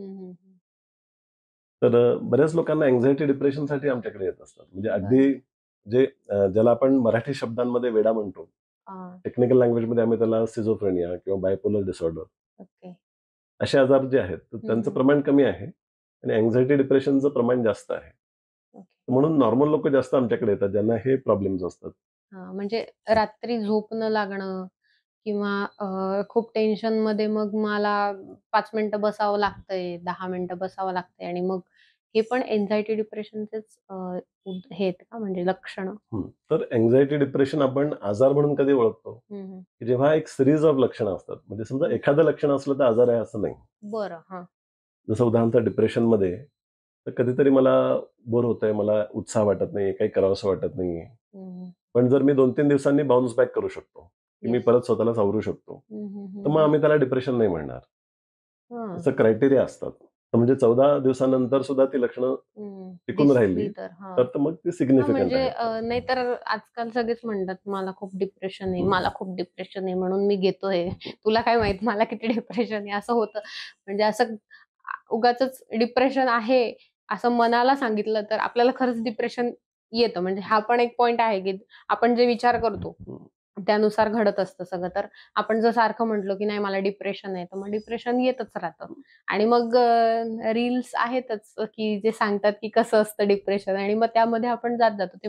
तर बऱ्याच लोकांना अँझायटी डिप्रेशनसाठी आमच्याकडे येत असतात. म्हणजे अगदी जे ज्याला आपण मराठी शब्दांमध्ये वेडा म्हणतो, टेक्निकल लँग्वेजमध्ये आम्ही त्याला सिझोफ्रेनिया किंवा बायपोलर डिसऑर्डर, असे आजार जे आहेत तर त्यांचं प्रमाण कमी आहे आणि अँझायटी डिप्रेशनचं प्रमाण जास्त आहे. म्हणून नॉर्मल लोक जास्त आमच्याकडे येतात ज्यांना हे प्रॉब्लेम्स असतात. म्हणजे रात्री झोप न लागणं किंवा खूप टेन्शन मध्ये मग मला 5 मिनिटं बसावं लागतंय, 10 मिनिटं बसावं लागतंय आणि मग हे पण एन्झायटी डिप्रेशनचेच हे आहेत का म्हणजे लक्षणं? तर एन्झायटी डिप्रेशन आपण आजार म्हणून कधी ओळखतो की जेव्हा एक सिरीज ऑफ लक्षणं असतात. म्हणजे समजा एखादं लक्षण असलं तर आजार आहे असं नाही. बरं. हां. जसं उदाहरणार्थ डिप्रेशनमध्ये तर कधीतरी मला बोर होतंय, मला उत्साह वाटत नाही, काही करावंसं वाटत नाहीये. पण जर मी 2-3 दिवसांनी बाउन्स बॅक करू शकतो, की मी येस. परत स्वतःला सावरू शकतो, तर मग आम्ही त्याला डिप्रेशन नाही म्हणणार. हां. असं क्रायटेरिया असतात. तर म्हणजे 14 दिवसानंतर सुद्धा ती लक्षणं टिकून राहिली, दिसली तर. हां. तर मग ती हां, सिग्निफिकंट म्हणजे आहेत. नाहीतर आजकाल सगळेच म्हणतात मला खूप डिप्रेशन आहे, मला खूप डिप्रेशन आहे म्हणून मी घेतोय. तुला काय माहित मला किती डिप्रेशन आहे असं होतं. म्हणजे असं उगाचच डिप्रेशन आहे असं मनाला सांगितलं तर आपल्याला खरंच डिप्रेशन येतं. म्हणजे हा पण एक पॉइंट आहे, की आपण जे विचार करतो त्यानुसार घडत असतं सगळं. तर आपण जर सारखं म्हटलो, की नाही मला डिप्रेशन आहे, तर मग डिप्रेशन येतच राहतं. आणि मग रील्स आहेतच, की जे सांगतात, की कसं असतं डिप्रेशन आणि मग त्यामध्ये आपण जात जातो. ते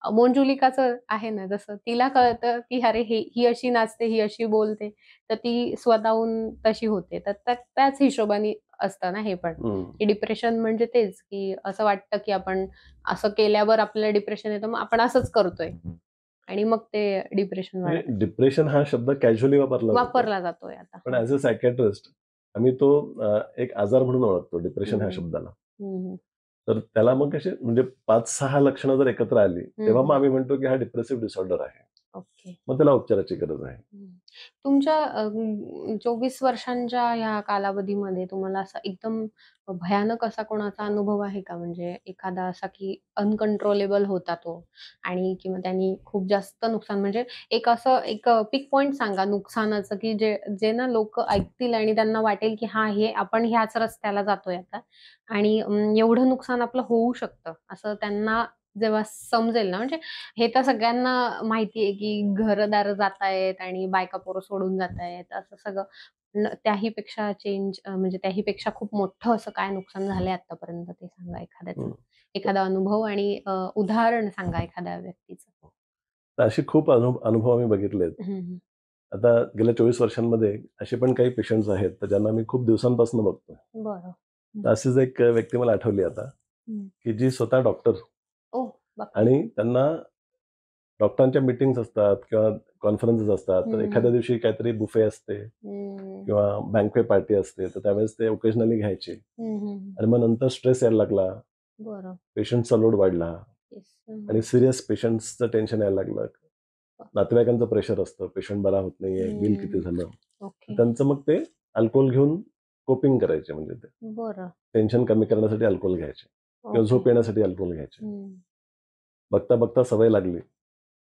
मोंजुलिकाचं आहे ना जसं तिला कळतं, की अरे ही अशी नाचते, ही अशी बोलते, तर ती स्वतःहून तशी होते. तर त्याच हिशोबाने असतं ना हे पण, की डिप्रेशन म्हणजे तेच, की असं वाटतं, की आपण असं केल्यावर आपल्याला डिप्रेशन येतं, मग आपण असंच करतोय आणि मग ते डिप्रेशन वाढतं. डिप्रेशन हा शब्द कॅज्युअली वापरला जातो. वापरला जातोय आता. पण ॲज अ सायकियाट्रिस्ट आम्ही तो एक आजार म्हणून ओळखतो डिप्रेशन ह्या हं, शब्दाला. हं, हं. तर त्याला मग कसे म्हणजे 5-6 लक्षणं जर एकत्र आली, तेव्हा मग आम्ही म्हणतो की हा डिप्रेसिव्ह डिसऑर्डर आहे. ओके. मग त्याला उपचाराची गरज आहे. तुमच्या 24 वर्षांच्या ह्या कालावधीमध्ये तुम्हाला असा एकदम भयानक असा कोणाचा अनुभव आहे का? म्हणजे एखादा असा की अनकंट्रोलेबल होता तो आणि किंवा त्यांनी खूप जास्त नुकसान म्हणजे एक असं एक पिक पॉइंट सांगा नुकसानाचं, की जे जे ना लोकं ऐकतील आणि त्यांना वाटेल की हां, हे आपण ह्याच रस्त्याला जातोय आता आणि एवढं नुकसान आपलं होऊ शकतं, असं त्यांना जेव्हा समजेल ना, म्हणजे हे तर सगळ्यांना माहिती आहे, की घरदार जातायत आणि बायका-पोरं सोडून जातायत असं सगळं. त्याहीपेक्षा म्हणजे त्याहीपेक्षा खूप मोठं असं काय नुकसान झालंय आत्तापर्यंत ते सांगा एखाद्याचं? हं. एखादा अनुभव आणि उदाहरण सांगा एखाद्या व्यक्तीचं? तर अशी खूप अनुभव आम्ही बघितलेत. हं, हं. आता गेल्या 24 वर्षांमध्ये असे पण काही पेशंट्स आहेत, तर ज्यांना मी खूप दिवसांपासून बघतोय. बरं. तर अशीच एक व्यक्ती मला आठवली आता, हं. की जी स्वतः डॉक्टर ओह! बापरे! आणि त्यांना डॉक्टरांच्या मीटिंग्स असतात किंवा कॉन्फरन्सेस असतात. तर हं, एखाद्या दिवशी काहीतरी बुफे असते हं. किंवा बँक्वे पार्टी असते. तर त्यावेळेस ते ओकेजनली घ्यायचे हं, हं. आणि मग नंतर स्ट्रेस यायला लागला. बरं. पेशंटचा लोड वाढला येस. हं, आणि हं. सीरियस पेशंट्सचं टेन्शन यायला लागलं. नातेवाईकांचं प्रेशर असतं. पेशंट बरा होत नाहीये, बिल किती हं. झालं. तर ओके. त्यांचं मग ते अल्कोहोल घेऊन कोपिंग करायचे म्हणजे ते. बरं. टेन्शन कमी करण्यासाठी अल्कोहोल घ्यायचे किंवा ओके. झोप येण्यासाठी अल्कोहोल घ्यायचे. हं. बघता-बघता सवय लागली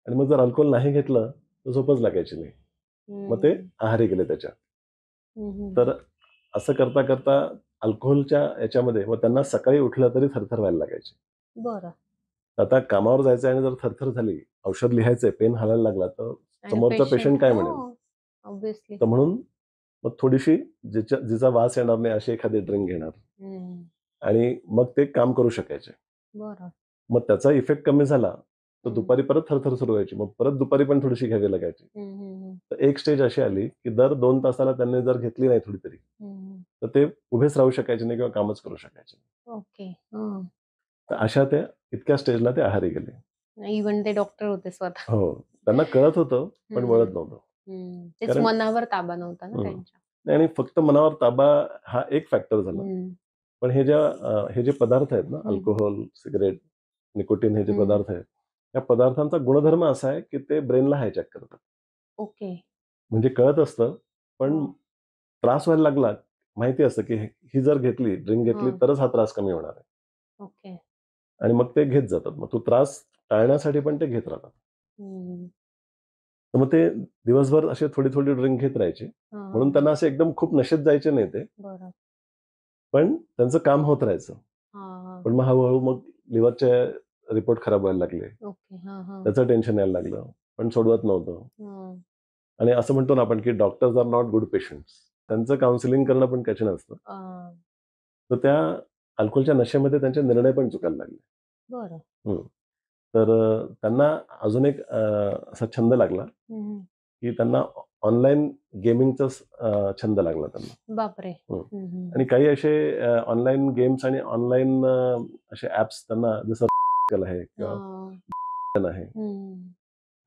आणि मग जर अल्कोहोल नाही घेतलं, तर झोपच लागायची नाही. मग ते हं. आहारी गेले त्याच्या. हं, हं, तर असं करता-करता अल्कोहोलच्या याच्यामध्ये मग त्यांना सकाळी उठलं तरी थरथर व्हायला लागायची. बरं. आता कामावर जायचं आणि जर थरथर झाली, औषध लिहायचंय, पेन हालायला लागला, तर आणि समोरचा पेशंट पेशंट काय हो, म्हणेल? ऑब्व्हियसली. तर म्हणून मग थोडीशी जिचा वास येणार नाही अशी एखादी ड्रिंक घेणार हं. आणि मग ते काम करू शकायचे. बरं. मग त्याचा इफेक्ट कमी झाला, तर हं. दुपारी परत थरथर सुरू व्हायची. मग परत दुपारी पण थोडीशी घ्यावी लागायची. हं, हं, हं. तर एक स्टेज अशी आली, की दर 2 तासाला त्यांनी जर घेतली नाही थोडी तरी, हं, तर ते उभेच राहू शकायचे नाही किंवा कामच करू शकायचे नाही. ओके. हं. तर अशा त्या इतक्या स्टेजला ते आहारी गेले. इव्हन ते डॉक्टर होते स्वतः. हो. त्यांना कळत होतं, पण हं, वळत नव्हतं. तेच कारण मनावर ताबा नव्हता ना हं. त्यांच्या. नाही आणि फक्त मनावर ताबा हा एक फॅक्टर झाला. हं. पण हे जे पदार्थ आहेत ना, हं, अल्कोहोल, सिगारेट, निकोटीन हे जे हं. पदार्थ आहेत, त्या पदार्थांचा गुणधर्म असा आहे, की ते ब्रेनला हायजॅक करतात. ओके. म्हणजे कळत असतं, पण हां. त्रास व्हायला लागला, माहिती असतं, की ही जर घेतली, ड्रिंक घेतली हां. तरच हा त्रास कमी होणार आहे. ओके. आणि मग ते घेत जातात. मग तो त्रास टाळण्यासाठी पण ते घेत राहतात. हं. तर मग ते दिवसभर असे थोडी-थोडी ड्रिंक घेत राहायचे. हां, म्हणून हां. त्यांना असे एकदम खूप नशेत जायचे नाही ते. बरं. पण त्यांचं काम होत राहायचं. हां, हां. पण मग हळू-हळू मग लिव्हरचे रिपोर्ट खराब व्हायला लागले. ओके. हां, हां. त्याचं टेन्शन यायला लागलं. पण सोडवत नव्हतं. हं. आणि असं म्हणतो ना आपण, की doctors are not good patients. त्यांचं काउन्सिलिंग करणं पण कठीण असतं. अ, तर त्या अल्कोहोलच्या नशेमध्ये त्यांचे निर्णय पण चुकायला लागले. बरं. हं. तर त्यांना अजून एक असा छंद लागला, हं, हं. की त्यांना ऑनलाईन गेमिंगचा छंद लागला त्यांना. बापरे. आणि काही असे ऑनलाईन गेम्स आणि ऑनलाईन असे ऍप्स त्यांना, जसं आहे किंवा आहे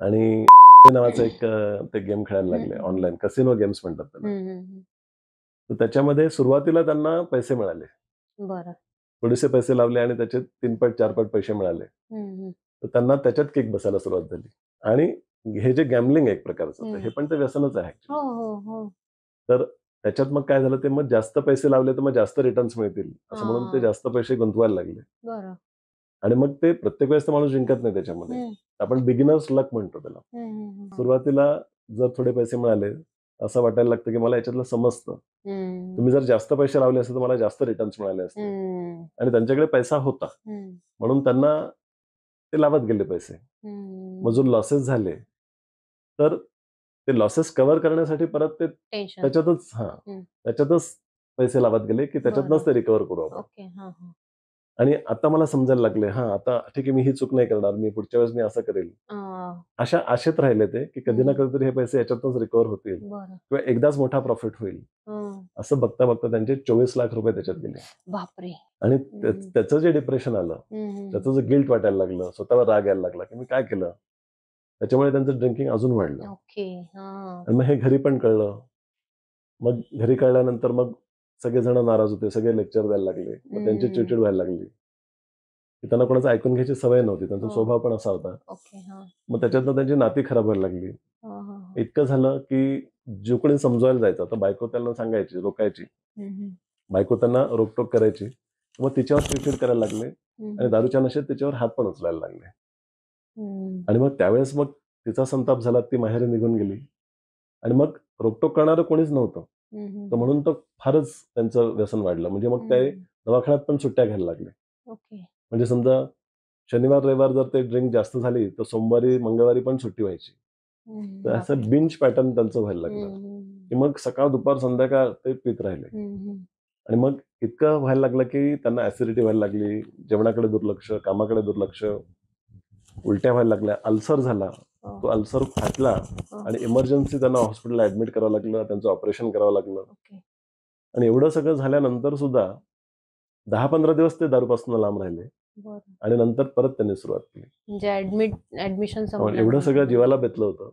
आणि नावाचा एक ते गेम खेळायला लागले ऑनलाईन, कसिनो गेम्स म्हणतात त्याला. तर त्याच्यामध्ये सुरुवातीला त्यांना पैसे मिळाले, थोडेसे पैसे लावले आणि त्याचे 3 पट 4 पट पैसे मिळाले. तर त्यांना त्याच्यात किक बसायला सुरुवात झाली. आणि हे जे गॅमलिंग एक प्रकारचं, हे पण ते व्यसनच आहे. तर त्याच्यात मग काय झालं, ते मग जास्त पैसे लावले तर मग जास्त रिटर्न्स मिळतील असं म्हणून ते जास्त पैसे गुंतवायला लागले. आणि मग ते प्रत्येक वेळेस तर माणूस जिंकत नाही त्याच्यामध्ये. आपण बिगिनर्स लक म्हणतो त्याला. सुरुवातीला जर थोडे पैसे मिळाले, असं वाटायला लागतं की मला याच्यातलं समजतं. तुम्ही जर जास्त पैसे लावले असते तर मला जास्त रिटर्न्स मिळाले असते. आणि त्यांच्याकडे पैसा होता म्हणून त्यांना ते लावत गेले पैसे. मग जो लॉसेस झाले तर ते लॉसेस कव्हर करण्यासाठी परत ते त्याच्यातच पैसे लावत गेले की त्याच्यातनच ते रिकव्हर करू आपण. आणि आता मला समजायला लागले, आता ठीक आहे, मी ही चूक नाही करणार, मी पुढच्या वेळेस मी असं करेल. अशा आशेत राहिले ते की कधी ना कधीतरी हे पैसे याच्यातच रिकव्हर होतील किंवा एकदाच मोठा प्रॉफिट होईल. असं बघता बघता त्यांचे 24 लाख रुपये त्याच्यात गेले. बापरे. आणि त्याचं जे डिप्रेशन आलं, त्याचं जे गिल्ट वाटायला लागलं, स्वतःवर राग यायला लागला की मी काय केलं, त्याच्यामुळे त्यांचं ड्रिंकिंग अजून वाढलं. आणि मग हे घरी पण कळलं. मग घरी कळल्यानंतर मग सगळेजण नाराज होते, सगळे लेक्चर द्यायला लागले, मग त्यांची चिडचिड व्हायला लागली. त्यांना कोणाचं ऐकून घ्यायची सवय नव्हती, त्यांचा स्वभाव पण असा होता. मग त्याच्यातनं त्यांची नाती खराब व्हायला लागली. इतकं झालं की जो कोणी समजवायला जायचं, तर बायको त्यांना सांगायची, रोकायची. बायको त्यांना रोकटोक करायची. मग तिच्यावर चिडचिड करायला लागले आणि दारूच्या नशेत तिच्यावर हात पण उचलायला लागले. आणि मग त्यावेळेस मग तिचा संताप झाला, ती माहेरी निघून गेली. आणि मग रोकटोक करणारं कोणीच नव्हतं. तर म्हणून तर फारच त्यांचं व्यसन वाढलं. म्हणजे मग ते दवाखान्यात पण सुट्ट्या घ्यायला लागले. म्हणजे समजा शनिवार रविवार जर ते ड्रिंक जास्त झाली तर सोमवारी मंगळवारी पण सुट्टी व्हायची. तर असं बिंज पॅटर्न त्यांचं व्हायला लागलं की मग सकाळ दुपार संध्याकाळ ते पित राहिले. आणि मग इतकं व्हायला लागलं की त्यांना ऍसिडिटी व्हायला लागली, जेवणाकडे दुर्लक्ष, कामाकडे दुर्लक्ष, उलट्या व्हायला लागल्या, अल्सर झाला. तो अल्सर फाटला आणि इमर्जन्सी त्यांना हॉस्पिटलला ऍडमिट करावं लागलं, त्यांचं ऑपरेशन करावं लागलं. आणि एवढं सगळं झाल्यानंतर सुद्धा 10-15 दिवस ते दारूपासून लांब राहिले. आणि नंतर परत त्यांनी सुरुवात केली. म्हणजे ऍडमिशन एवढं सगळं जीवाला बेतलं होतं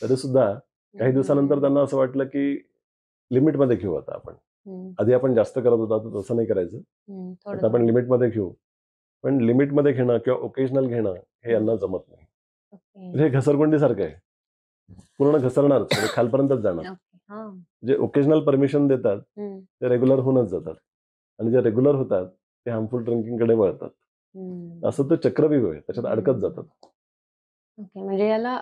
तरी सुद्धा काही दिवसानंतर त्यांना असं वाटलं की लिमिटमध्ये घेऊ आता आपण. आधी आपण जास्त करत होतो, आता तसं नाही करायचं, आता आपण लिमिटमध्ये घेऊ. पण लिमिटमध्ये घेणं किंवा ओकेजनल घेणं हे यांना जमत नाही. हे घसरगुंडी सारखं आहे, पूर्ण घसरणार, खालपर्यंतच जाणार. जे ओकेजनल परमिशन देतात ते रेग्युलर होऊनच जातात आणि जे रेग्युलर होतात ते हार्मफुल ड्रिंकिंग कडे वळतात. असं ते चक्रव्यूह आहे, त्याच्यात अडकत जातात. म्हणजे याला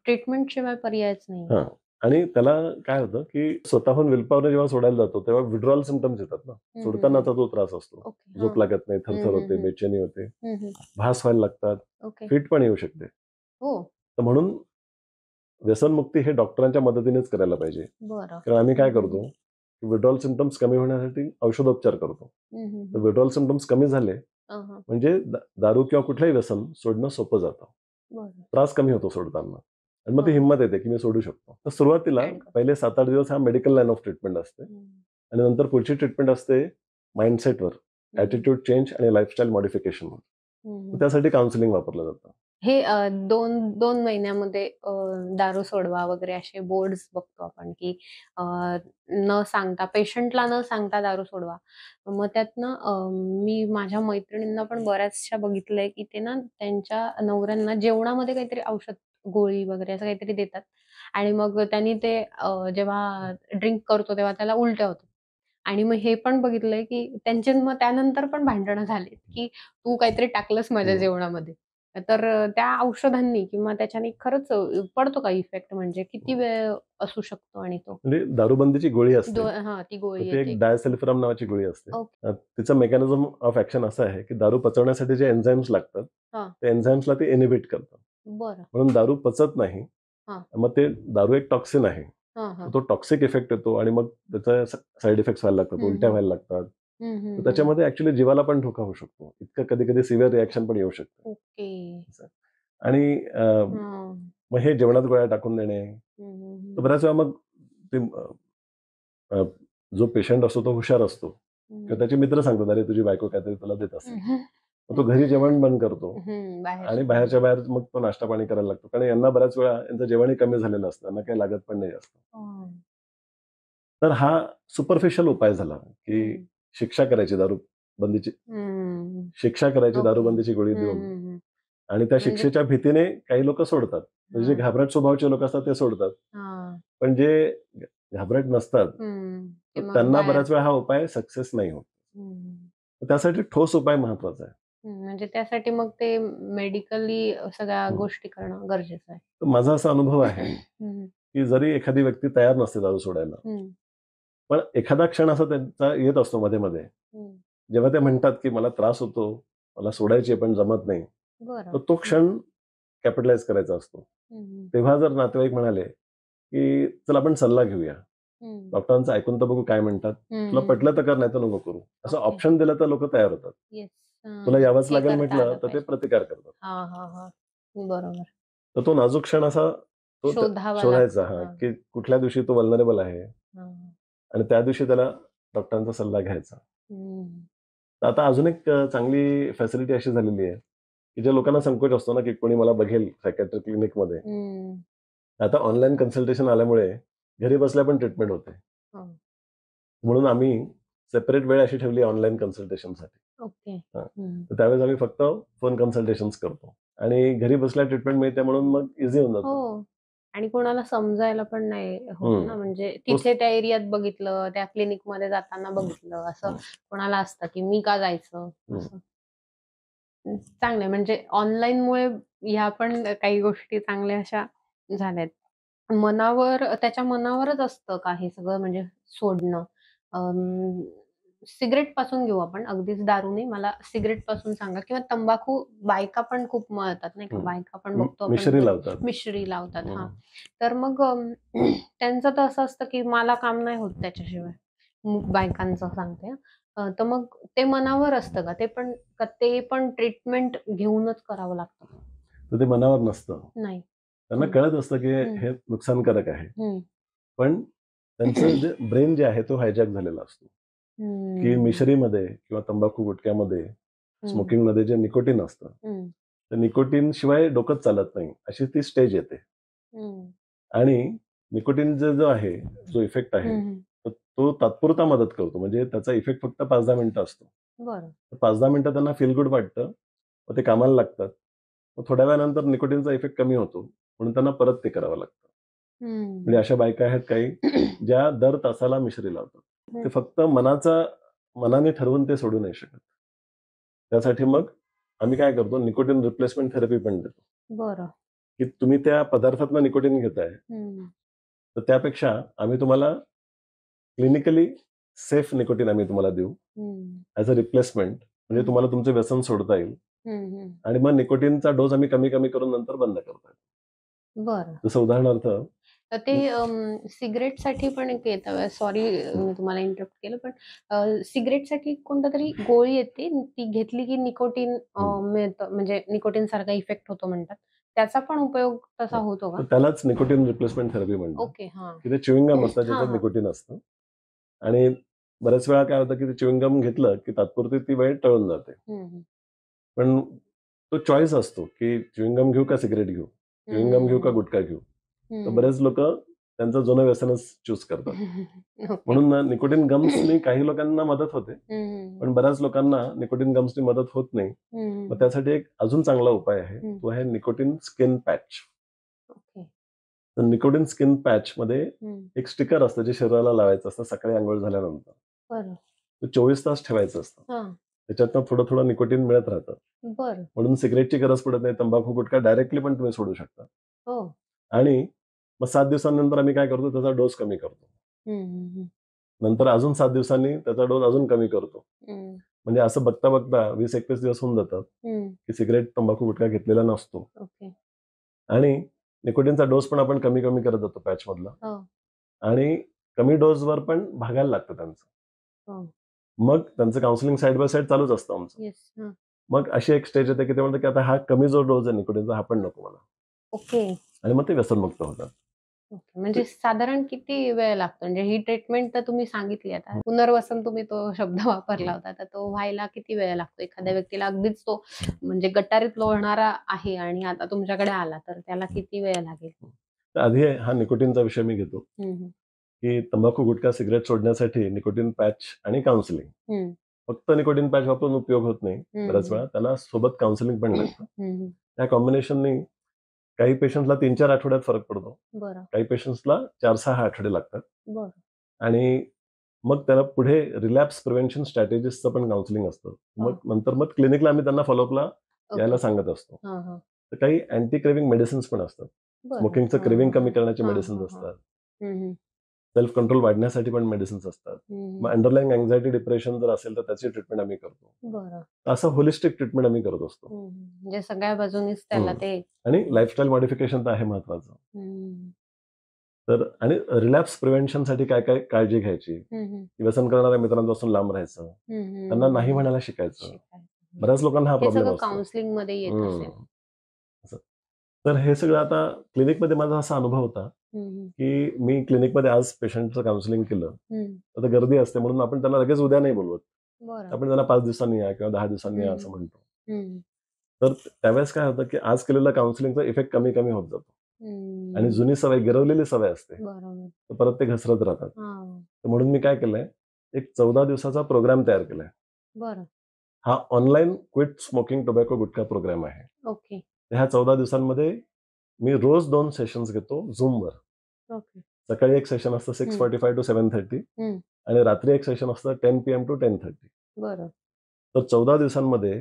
ट्रीटमेंट शिवाय पर्यायच नाही. आणि त्याला काय होतं की स्वतःहून विलपॉवर जेव्हा सोडायला जातो तेव्हा विड्रॉल सिम्पटम्स येतात ना, सोडतानाचा जो त्रास असतो, झोप लागत नाही, थरथर होते, बेचैनी होते, भास व्हायला लागतात, फिट पण येऊ शकते. तर म्हणून व्यसनमुक्ती हे डॉक्टरांच्या मदतीनेच करायला पाहिजे. कारण आम्ही काय करतो, विड्रॉल सिम्पटम्स कमी होण्यासाठी औषधोपचार करतो. तर विड्रॉल सिम्पटम्स कमी झाले म्हणजे दारू किंवा कुठलंही व्यसन सोडणं सोपं जातं, त्रास कमी होतो सोडताना. आणि मग ती हिंमत येते की मी सोडू शकतो. तर सुरुवातीला पहिले 7-8 दिवस हा मेडिकल लाईन ऑफ ट्रीटमेंट असते आणि नंतर पुढची ट्रीटमेंट असते माइंडसेटवर, ॲटिट्यूड चेंज आणि लाईफस्टाईल मॉडिफिकेशनवर. त्यासाठी काउन्सिलिंग वापरलं जातं. हे 2 महिन्यामध्ये दारू सोडवा वगैरे असे बोर्ड्स बघतो आपण की न सांगता, पेशंटला न सांगता दारू सोडवा. मग त्यातनं मी माझ्या मैत्रिणींना पण बऱ्याचशा बघितलंय की ते ना त्यांच्या नवऱ्यांना जेवणामध्ये काहीतरी औषध, गोळी वगैरे असं काहीतरी देतात आणि मग त्यांनी ते जेव्हा ड्रिंक करतो तेव्हा त्याला उलट्या होतात. आणि मग हे पण बघितलंय की त्यांचे मग त्यानंतर पण भांडणं झाली की तू काहीतरी टाकलंस माझ्या जेवणामध्ये. तर त्या औषधांनी किंवा त्याच्याने खरंच पडतो का इफेक्ट, म्हणजे किती वेळ असू शकतो? आणि तो म्हणजे दारूबंदीची गोळी असते, ती गोळी एक डायसल्फिराम नावाची गोळी असते. तिचं मेकॅनिझम ऑफ ऍक्शन असं आहे की दारू पचवण्यासाठी जे एन्झाईम्स लागतात ते एन्झाईम्सला ते इनिबिट करतात. म्हणून दारू पचत नाही. मग ते दारू एक टॉक्सिन आहे, तो टॉक्सिक इफेक्ट येतो आणि मग त्याचा साईड इफेक्ट्स व्हायला लागतात, उलट्या व्हायला लागतात. तर त्याच्यामध्ये ऍक्च्युअली जीवाला पण धोका होऊ शकतो, इतकं कधी कधी सिव्हिअर रिॲक्शन पण येऊ शकतं. आणि मग हे जेवणात गोळ्या टाकून देणे. तर बऱ्याच वेळा मग ते जो पेशंट असतो तो हुशार असतो किंवा त्याचे मित्र सांगतात, अरे तुझी बायको काहीतरी तुला देत असते. मग तो घरी जेवण बंद करतो आणि बाहेरच्या बाहेर मग तो नाश्ता पाणी करायला लागतो, कारण यांना बऱ्याच वेळा यांचं जेवणही कमी झालेलं असतं, त्यांना काही लागत पण नाही जास्त. तर हा सुपरफिशियल उपाय झाला की शिक्षा करायची दारूबंदीची, शिक्षा करायची दारूबंदीची गोळी देऊन, आणि त्या शिक्षेच्या भीतीने काही लोक सोडतात. म्हणजे जे घाबरट स्वभावाचे लोक असतात ते सोडतात, पण जे घाबरट नसतात त्यांना बऱ्याच वेळा हा उपाय सक्सेस नाही होत. त्यासाठी ठोस उपाय महत्वाचा आहे. म्हणजे त्यासाठी मग ते मेडिकली सगळ्या गोष्टी करणं गरजेचं आहे. तर माझा असा अनुभव आहे की जरी एखादी व्यक्ती तयार नसते दारू सोडायला, पण एखादा क्षण असा त्यांचा येत असतो मध्ये मध्ये, जेव्हा ते म्हणतात की मला त्रास होतो, मला सोडायची पण जमत नाही, तर तो क्षण कॅपिटलाइज करायचा असतो. तेव्हा जर नातेवाईक म्हणाले की चल आपण सल्ला घेऊया, डॉक्टरांचं ऐकून तर बघू काय म्हणतात, तुला पटलं तर कर, नाही तर नको करू, असं ऑप्शन दिलं तर लोक तयार होतात. तुला यावंच लागेल म्हटलं तर ते प्रतिकार करतात. बरोबर. तर तो नाजूक क्षण असा तो शोधायचा, की कुठल्या दिवशी तो वल्नरेबल आहे आणि त्या दिवशी त्याला डॉक्टरांचा सल्ला घ्यायचा. आता अजून एक चांगली फॅसिलिटी अशी झालेली आहे की ज्या लोकांना संकोच असतो ना की कोणी मला बघेल सायकॅट्रिक क्लिनिकमध्ये, आता ऑनलाईन कन्सल्टेशन आल्यामुळे घरी बसल्या पण ट्रीटमेंट होते. म्हणून आम्ही सेपरेट वेळ अशी ठेवली ऑनलाईन कन्सल्टेशनसाठी. तर त्यावेळेस आम्ही फक्त फोन कन्सल्टेशन करतो आणि घरी बसल्या ट्रीटमेंट मिळते, म्हणून मग इझी होऊन जातं. आणि कोणाला समजायला पण नाही होत ना, म्हणजे तिथे त्या एरियात बघितलं, त्या क्लिनिक मध्ये जाताना बघितलं, असं कोणाला असतं की मी का जायचं. चांगलंय, म्हणजे ऑनलाईन मुळे ह्या पण काही गोष्टी चांगल्या अशा झाल्यात. त्याच्या मनावरच असतं का हे सगळं, म्हणजे सोडणं. सिगरेट पासून घेऊ आपण, अगदीच दारू नाही, मला सिगरेट पासून सांगा. किंवा तंबाखू बायका पण खूप मळतात नाही का, बायका पण बघतो आपण मिश्री लावतात. तर मग त्यांचं तर असं असतं की मला काम नाही होत त्याच्याशिवाय, बायकांचं सांगते. तर मग ते मनावर असतं का ते पण ट्रीटमेंट घेऊनच करावं लागतं? तर ते मनावर नसतं, नाही, त्यांना कळत असतं की हे नुकसानकारक आहे, पण त्यांचं जे ब्रेन जे आहे तो हायजॅक झालेला असतो की मिश्रीमध्ये किंवा तंबाखू गुटख्यामध्ये, स्मोकिंग मध्ये जे निकोटीन असतं, तर निकोटीन शिवाय डोकंच चालत नाही, अशी ती स्टेज येते. आणि निकोटीन जो आहे, जो इफेक्ट आहे, तो तात्पुरता मदत करतो, म्हणजे त्याचा इफेक्ट फक्त 5-10 मिनिटं असतो. 5-10 मिनिटं त्यांना फील गुड वाटतं, मग ते कामाला लागतात. मग थोड्या वेळानंतर निकोटीनचा इफेक्ट कमी होतो, म्हणून त्यांना परत ते करावं लागतं. म्हणजे अशा बायका आहेत काही ज्या दर तासाला मिश्री लावतात. ते फक्त मनाने ठरवून ते सोडू नाही शकत. त्यासाठी मग आम्ही काय करतो, निकोटीन रिप्लेसमेंट थेरपी पण देतो. की तुम्ही त्या पदार्थातनं निकोटीन घेताय, तर त्यापेक्षा आम्ही तुम्हाला क्लिनिकली सेफ निकोटीन आम्ही तुम्हाला देऊ ऍज अ रिप्लेसमेंट, म्हणजे तुम्हाला तुमचं व्यसन सोडता येईल. आणि मग निकोटीनचा डोस आम्ही कमी कमी करून नंतर बंद करतो. जसं उदाहरणार्थ ते सिगरेटसाठी पण एक येतं, सॉरी मी तुम्हाला इंटरप्ट केलं, पण सिगरेटसाठी कोणता तरी गोळी येते, ती घेतली की निकोटीन मिळतं, म्हणजे निकोटीन सारखा इफेक्ट होतो म्हणतात. त्याचा पण उपयोग तसा होतो का? त्यालाच निकोटीन रिप्लेसमेंट थेरपी म्हणतात. की ते च्युइंग गम असतं ज्याच्यात निकोटीन असतं, आणि बऱ्याच वेळा काय होतं की ते च्युइंग गम घेतलं की तात्पुरती ती वेळ टळून जाते. पण तो चॉईस असतो की च्युइंग गम घेऊ का सिगरेट घेऊ, च्युइंग गम घेऊ का गुटखा घेऊ. तर बरेच लोक त्यांचं जुनं व्यसनच चूज करतात. म्हणून निकोटीन गम्सनी काही लोकांना मदत होते, पण बऱ्याच लोकांना निकोटीन गम्सनी मदत होत नाही. मग त्यासाठी एक अजून चांगला उपाय आहे, तो आहे निकोटीन स्किन पॅच. तर निकोटीन स्किन पॅच मध्ये एक स्टिकर असतं जे शरीराला लावायचं असतं सकाळी आंघोळ झाल्यानंतर. ते 24 तास ठेवायचं असतं. त्याच्यातनं थोडं थोडं निकोटीन मिळत राहतं. म्हणून सिगरेटची गरज पडत नाही, तंबाखू गुटखा डायरेक्टली पण तुम्ही सोडू शकता. आणि मग 7 दिवसांनंतर आम्ही काय करतो, त्याचा डोस कमी करतो. नंतर अजून 7 दिवसांनी त्याचा डोस अजून कमी करतो. म्हणजे असं बघता बघता 20-21 दिवस होऊन जातात की सिगरेट तंबाखू गुटखा घेतलेला नसतो. आणि निकोटीनचा डोस पण आपण कमी कमी करत जातो पॅच मधला, आणि कमी डोसवर पण भागायला लागतं त्यांचं. मग त्यांचं काउन्सिलिंग साईड बाय साईड चालूच असतं आमचं. मग अशी एक स्टेज येते की ते म्हणतात की आता हा कमी जो डोस आहे निकोटीनचा हा पण नको मला. आणि मग ते व्यसनमुक्त होतात. ओके. म्हणजे साधारण किती वेळ लागतो? म्हणजे ही ट्रीटमेंट तर तुम्ही सांगितली आता. पुनर्वसन तुम्ही तो शब्द वापरला होता. तर तो व्हायला किती वेळ लागतो? एखाद्या व्यक्तीला अगदीच तो म्हणजे गटारीत लोळणारा आहे आणि आता तुमच्याकडे आला, तर त्याला किती वेळ लागेल? तर आधी हा निकोटीनचा विषय मी घेतो, की तंबाखू, गुटखा, सिगरेट सोडण्यासाठी निकोटीन पॅच आणि काउन्सिलिंग. फक्त निकोटीन पॅच वापरून उपयोग होत नाही बऱ्याच वेळा. त्याला सोबत काउन्सिलिंग पण लागतं. त्या कॉम्बिनेशननी काही पेशंटला 3-4 आठवड्यात फरक पडतो. बरं. काही पेशंट्सला 4-6 आठवडे लागतात. बरं. आणि मग त्याला पुढे रिलॅप्स प्रिव्हेन्शन स्ट्रॅटेजीजचं पण काउन्सिलिंग असतं. मग क्लिनिकला आम्ही त्यांना फॉलोअपला यायला सांगत असतो. तर काही अँटी क्रेविंग मेडिसिन्स पण असतात. स्मोकिंगचं क्रेविंग कमी करण्याचे मेडिसिन्स असतात. सेल्फ कंट्रोल वाढण्यासाठी पण मेडिसिन्स असतात. मग अंडरलाईंग अँझायटी, डिप्रेशन जर असेल तर त्याची ट्रीटमेंट आम्ही करतो. असं होलिस्टिक ट्रीटमेंट आम्ही करत असतो. म्हणजे सगळ्या बाजूनीच त्याला ते आणि लाईफस्टाईल मॉडिफिकेशन तर आहे महत्वाचं. तर आणि रिलॅप्स प्रिव्हेन्शनसाठी काय काय काळजी घ्यायची, व्यसन करणाऱ्या मित्रांपासून लांब राहायचं, त्यांना नाही म्हणायला शिकायचं. बऱ्याच लोकांना हा प्रॉब्लेम असतो. काउन्सिलिंग मध्ये येत असेल. तर हे सगळं आता क्लिनिकमध्ये माझा असा अनुभव होता की मी क्लिनिकमध्ये आज पेशंटचं काउन्सिलिंग केलं, आता गर्दी असते म्हणून आपण त्यांना लगेच उद्या नाही बोलवत. आपण त्यांना 5 दिवसांनी या किंवा 10 दिवसांनी या असं म्हणतो. तर त्यावेळेस काय होतं की आज केलेला काउन्सिलिंगचा इफेक्ट कमी कमी होत जातो. आणि जुनी सवय, गिरवलेली सवय असते, तर परत ते घसरत राहतात. तर म्हणून मी काय केलंय, एक 14 दिवसाचा प्रोग्राम तयार केलाय. हा ऑनलाईन क्विट स्मोकिंग टोबॅको गुटखा प्रोग्राम आहे. ओके. ह्या 14 दिवसांमध्ये मी रोज 2 सेशन्स घेतो झूमवर. सकाळी एक सेशन असतं 6:45 to 7:30 आणि रात्री एक सेशन असतं 10 PM to 10:30. तर 14 दिवसांमध्ये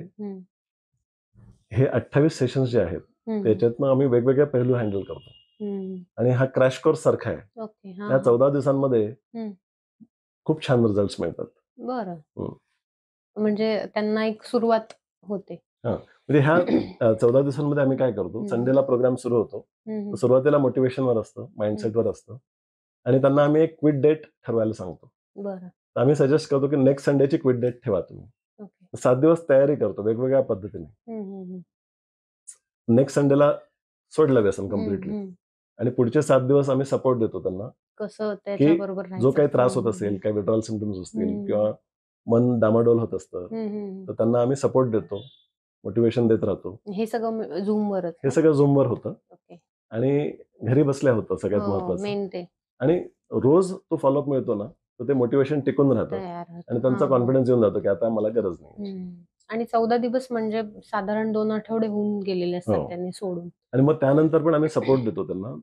हे 28 सेशन्स जे आहेत त्याच्यातनं आम्ही वेगवेगळे पैलू हँडल करतो. आणि हा क्रॅश कोर्स सारखा आहे. या 14 दिवसांमध्ये खूप छान रिझल्ट मिळतात. बरं. म्हणजे त्यांना एक सुरुवात होते. म्हणजे ह्या 14 दिवसांमध्ये आम्ही काय करतो, संडेला प्रोग्राम सुरू होतो. सुरुवातीला मोटिवेशनवर असतं, माइंडसेटवर असतं आणि त्यांना आम्ही एक क्विट डेट ठरवायला सांगतो. तर आम्ही सजेस्ट करतो की नेक्स्ट संडेची क्विट डेट ठेवा तुम्ही. 7 दिवस तयारी करतो वेगवेगळ्या पद्धतीने. नेक्स्ट संडेला सोडलं व्यसन कम्प्लिटली आणि पुढचे 7 दिवस आम्ही सपोर्ट देतो त्यांना, कसं की जो काही त्रास होत असेल, काही विड्रॉल सिम्पटम्स असतील किंवा मन डामाडोल होत असतं, तर त्यांना आम्ही सपोर्ट देतो, मोटिवेशन देत राहतो. हे सगळं झूमवरच? हे सगळं झूमवर होतं आणि घरी बसल्या होतं सगळ्यात महत्वाचं. आणि रोज तो फॉलोअप मिळतो ना, तर ते मोटिवेशन टिकून राहतं आणि त्यांचा कॉन्फिडन्स येऊन जातो की आता मला गरज नाही. आणि 14 दिवस म्हणजे साधारण 2 आठवडे होऊन गेलेले असतात त्यांनी सोडून. आणि मग त्यानंतर पण आम्ही सपोर्ट देतो त्यांना.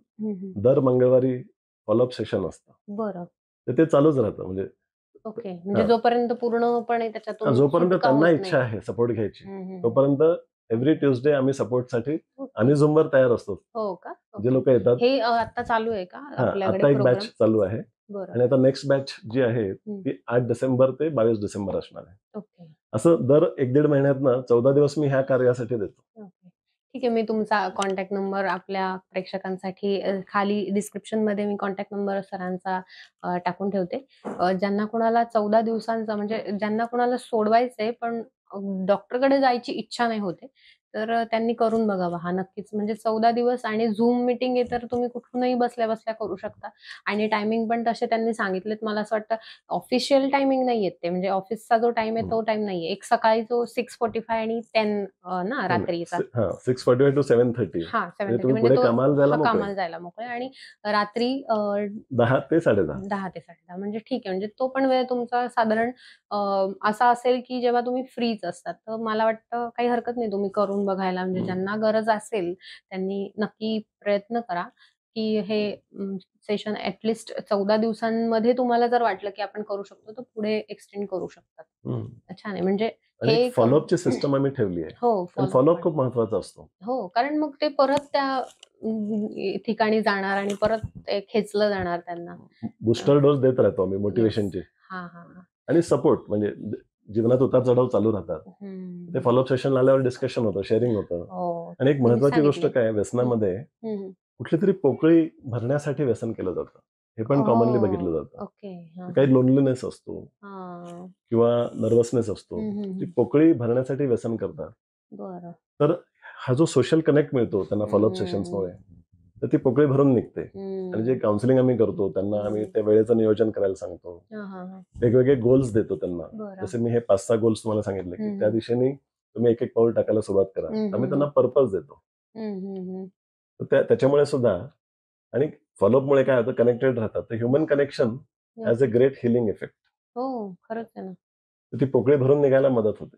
दर मंगळवारी फॉलोअप सेशन असतं. बरं. तर ते चालूच राहतं. म्हणजे ओके. म्हणजे जोपर्यंत पूर्णपणे त्याच्यातून जोपर्यंत त्यांना इच्छा आहे सपोर्ट घ्यायची, तोपर्यंत एव्हरी ट्युजडे आम्ही सपोर्टसाठी आम्ही झूमवर तयार असतो. हो का? जे लोक येतात. हे आता चालू आहे का आपल्याकडे? आता एक बॅच चालू आहे आणि आता नेक्स्ट बॅच जी आहे ती 8 डिसेंबर ते 22 डिसेंबर असणार आहे. ओके. असं दर 1-1.5 महिन्यातनं 14 दिवस मी ह्या कार्यासाठी देतो. ठीक आहे. मी तुमचा कॉन्टॅक्ट नंबर आपल्या प्रेक्षकांसाठी खाली डिस्क्रिप्शनमध्ये मी कॉन्टॅक्ट नंबर सरांचा टाकून ठेवते. ज्यांना कोणाला 14 दिवसांचा म्हणजे ज्यांना कोणाला सोडवायचंय पण डॉक्टरकडे जायची इच्छा नाही होते, तर त्यांनी करून बघावा हा नक्कीच. म्हणजे 14 दिवस आणि झूम मीटिंग आहे तर तुम्ही कुठूनही बसल्या बसल्या करू शकता आणि टायमिंग पण तसे त्यांनी सांगितलेत. मला असं वाटतं ऑफिशियल टायमिंग नाहीयेत ते, म्हणजे ऑफिसचा जो टाइम आहे तो टाइम नाहीये. एक सकाळी जो 6:45 आणि 10 ना रात्रीचा. 6:45 to 7:30. 7:30 म्हणजे तो कामाला जायला मोकळे आणि रात्री 10 ते 10:30. 10 ते 10:30 म्हणजे ठीक आहे. म्हणजे तो पण वेळ तुमचा साधारण असा असेल की जेव्हा तुम्ही फ्रीच असतात. तर मला वाटतं काही हरकत नाही तुम्ही करून बघायला. म्हणजे ज्यांना गरज असेल त्यांनी नक्की प्रयत्न करा की हे सेशन ॲटलिस्ट 14 दिवसांमध्ये तुम्हाला जर वाटलं की आपण करू शकतो तर पुढे एक्सटेंड करू शकतात. छान आहे. म्हणजे हे फॉलोअपची सिस्टम आम्ही ठेवली आहे. हो, फॉलोअप खूप महत्वाचा असतो. हो, कारण मग ते परत त्या ठिकाणी जाणार आणि परत ते खेचलं जाणार त्यांना. बूस्टर डोस देत राहतो आम्ही मोटिवेशनचे. आणि सपोर्ट म्हणजे जीवनात उतार चढाव चालू राहतात. ते फॉलोअप सेशन आल्यावर डिस्कशन होतं, शेअरिंग होतं. आणि एक महत्वाची गोष्ट काय व्यसनामध्ये कुठली तरी पोकळी भरण्यासाठी व्यसन केलं जातं. हे पण कॉमनली बघितलं जातं. काही लोनलीनेस असतो किंवा नर्वसनेस असतो, ती पोकळी भरण्यासाठी व्यसन करतात. तर हा जो सोशल कनेक्ट मिळतो त्यांना फॉलोअप सेशन्समुळे, तर ती पोकळी भरून निघते. आणि जे काउन्सिलिंग आम्ही करतो त्यांना आम्ही त्या वेळेचं नियोजन करायला सांगतो, वेगवेगळे गोल्स देतो त्यांना. जसे मी हे 5-6 गोल्स तुम्हाला सांगितले की त्या दिशेने तुम्ही एक गोल टाकायला सुरुवात करा. आम्ही त्यांना पर्पज देतो. तर त्याच्यामुळे सुद्धा आणि फॉलोअपमुळे काय होतं, कनेक्टेड राहतात. तर human connection has a great healing effect. हो, खरंच आहे ना. ती पोकळी भरून निघायला मदत होते.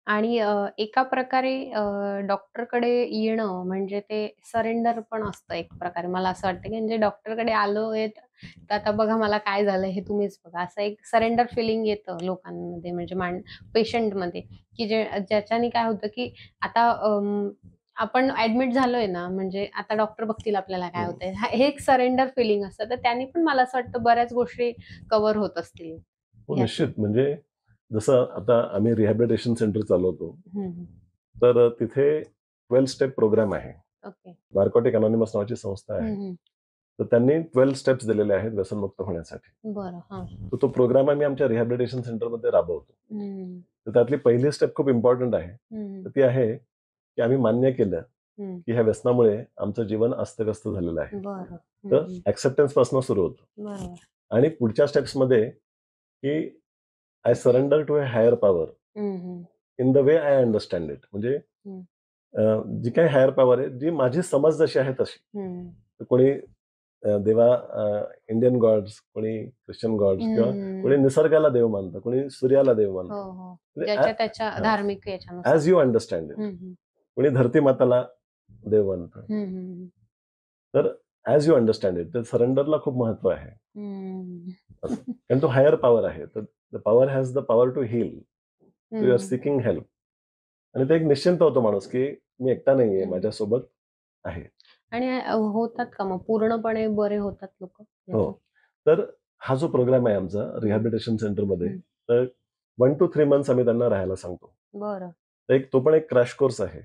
आणि एका प्रकारे डॉक्टरकडे येणं म्हणजे ते सरेंडर पण असतं एक प्रकारे. मला असं वाटतं की म्हणजे डॉक्टरकडे आलोय तर आता बघा मला काय झालं हे तुम्हीच बघा. असं एक सरेंडर फिलिंग येतं लोकांमध्ये म्हणजे पेशंटमध्ये, की ज्याच्याने काय होतं की आता आपण ऍडमिट झालोय ना, म्हणजे आता डॉक्टर बघतील आपल्याला काय होतंय. हे एक सरेंडर फिलिंग असतं. तर त्यांनी पण मला असं वाटतं बऱ्याच गोष्टी कव्हर होत असतील. हो, निश्चित. म्हणजे जसं आता आम्ही रिहॅबिलिटेशन सेंटर चालवतो, तर तिथे 12 स्टेप प्रोग्राम आहे. नार्कोटिक अनॉनिमस नावाची संस्था आहे. तर त्यांनी 12 स्टेप्स दिलेले आहेत व्यसनमुक्त होण्यासाठी. तर तो प्रोग्राम आम्ही आमच्या रिहॅबिलिटेशन सेंटरमध्ये राबवतो. तर त्यातली पहिली स्टेप खूप इम्पॉर्टंट आहे. तर ती आहे की आम्ही मान्य केलं की ह्या व्यसनामुळे आमचं जीवन अस्तव्यस्त झालेलं आहे. तर ऍक्सेप्टन्स पासून सुरू होतं. आणि पुढच्या स्टेप्समध्ये की I surrender to a higher power in the way I understand it. म्हणजे जी काही हायर पॉवर आहे, जी माझी समज जशी आहे तशी. कोणी देवा इंडियन गॉड्स, कोणी ख्रिश्चन गॉड्स, किंवा कोणी निसर्गाला देव मानतं, कोणी सूर्याला देव मानतं. धार्मिक ऍज यू अंडरस्टँड इट. कोणी धरती माताला देव मानतं. तर ऍज यू अंडरस्टँड इट. तर सरेंडरला खूप महत्व आहे. कारण तो हायर पॉवर आहे. तर the power has the power to heal. You are seeking help. आणि ते एक निश्चिंत होतो माणूस की मी एकटा नाहीये, माझ्यासोबत आहे. आणि होतात का मग पूर्णपणे बरे होतात लोक? हो. तर हा जो प्रोग्राम आहे आमचा रिहॅबिलिटेशन सेंटरमध्ये, तर 1 to 3 मंथ्स आम्ही त्यांना राहायला सांगतो. तो पण एक क्रॅश कोर्स आहे.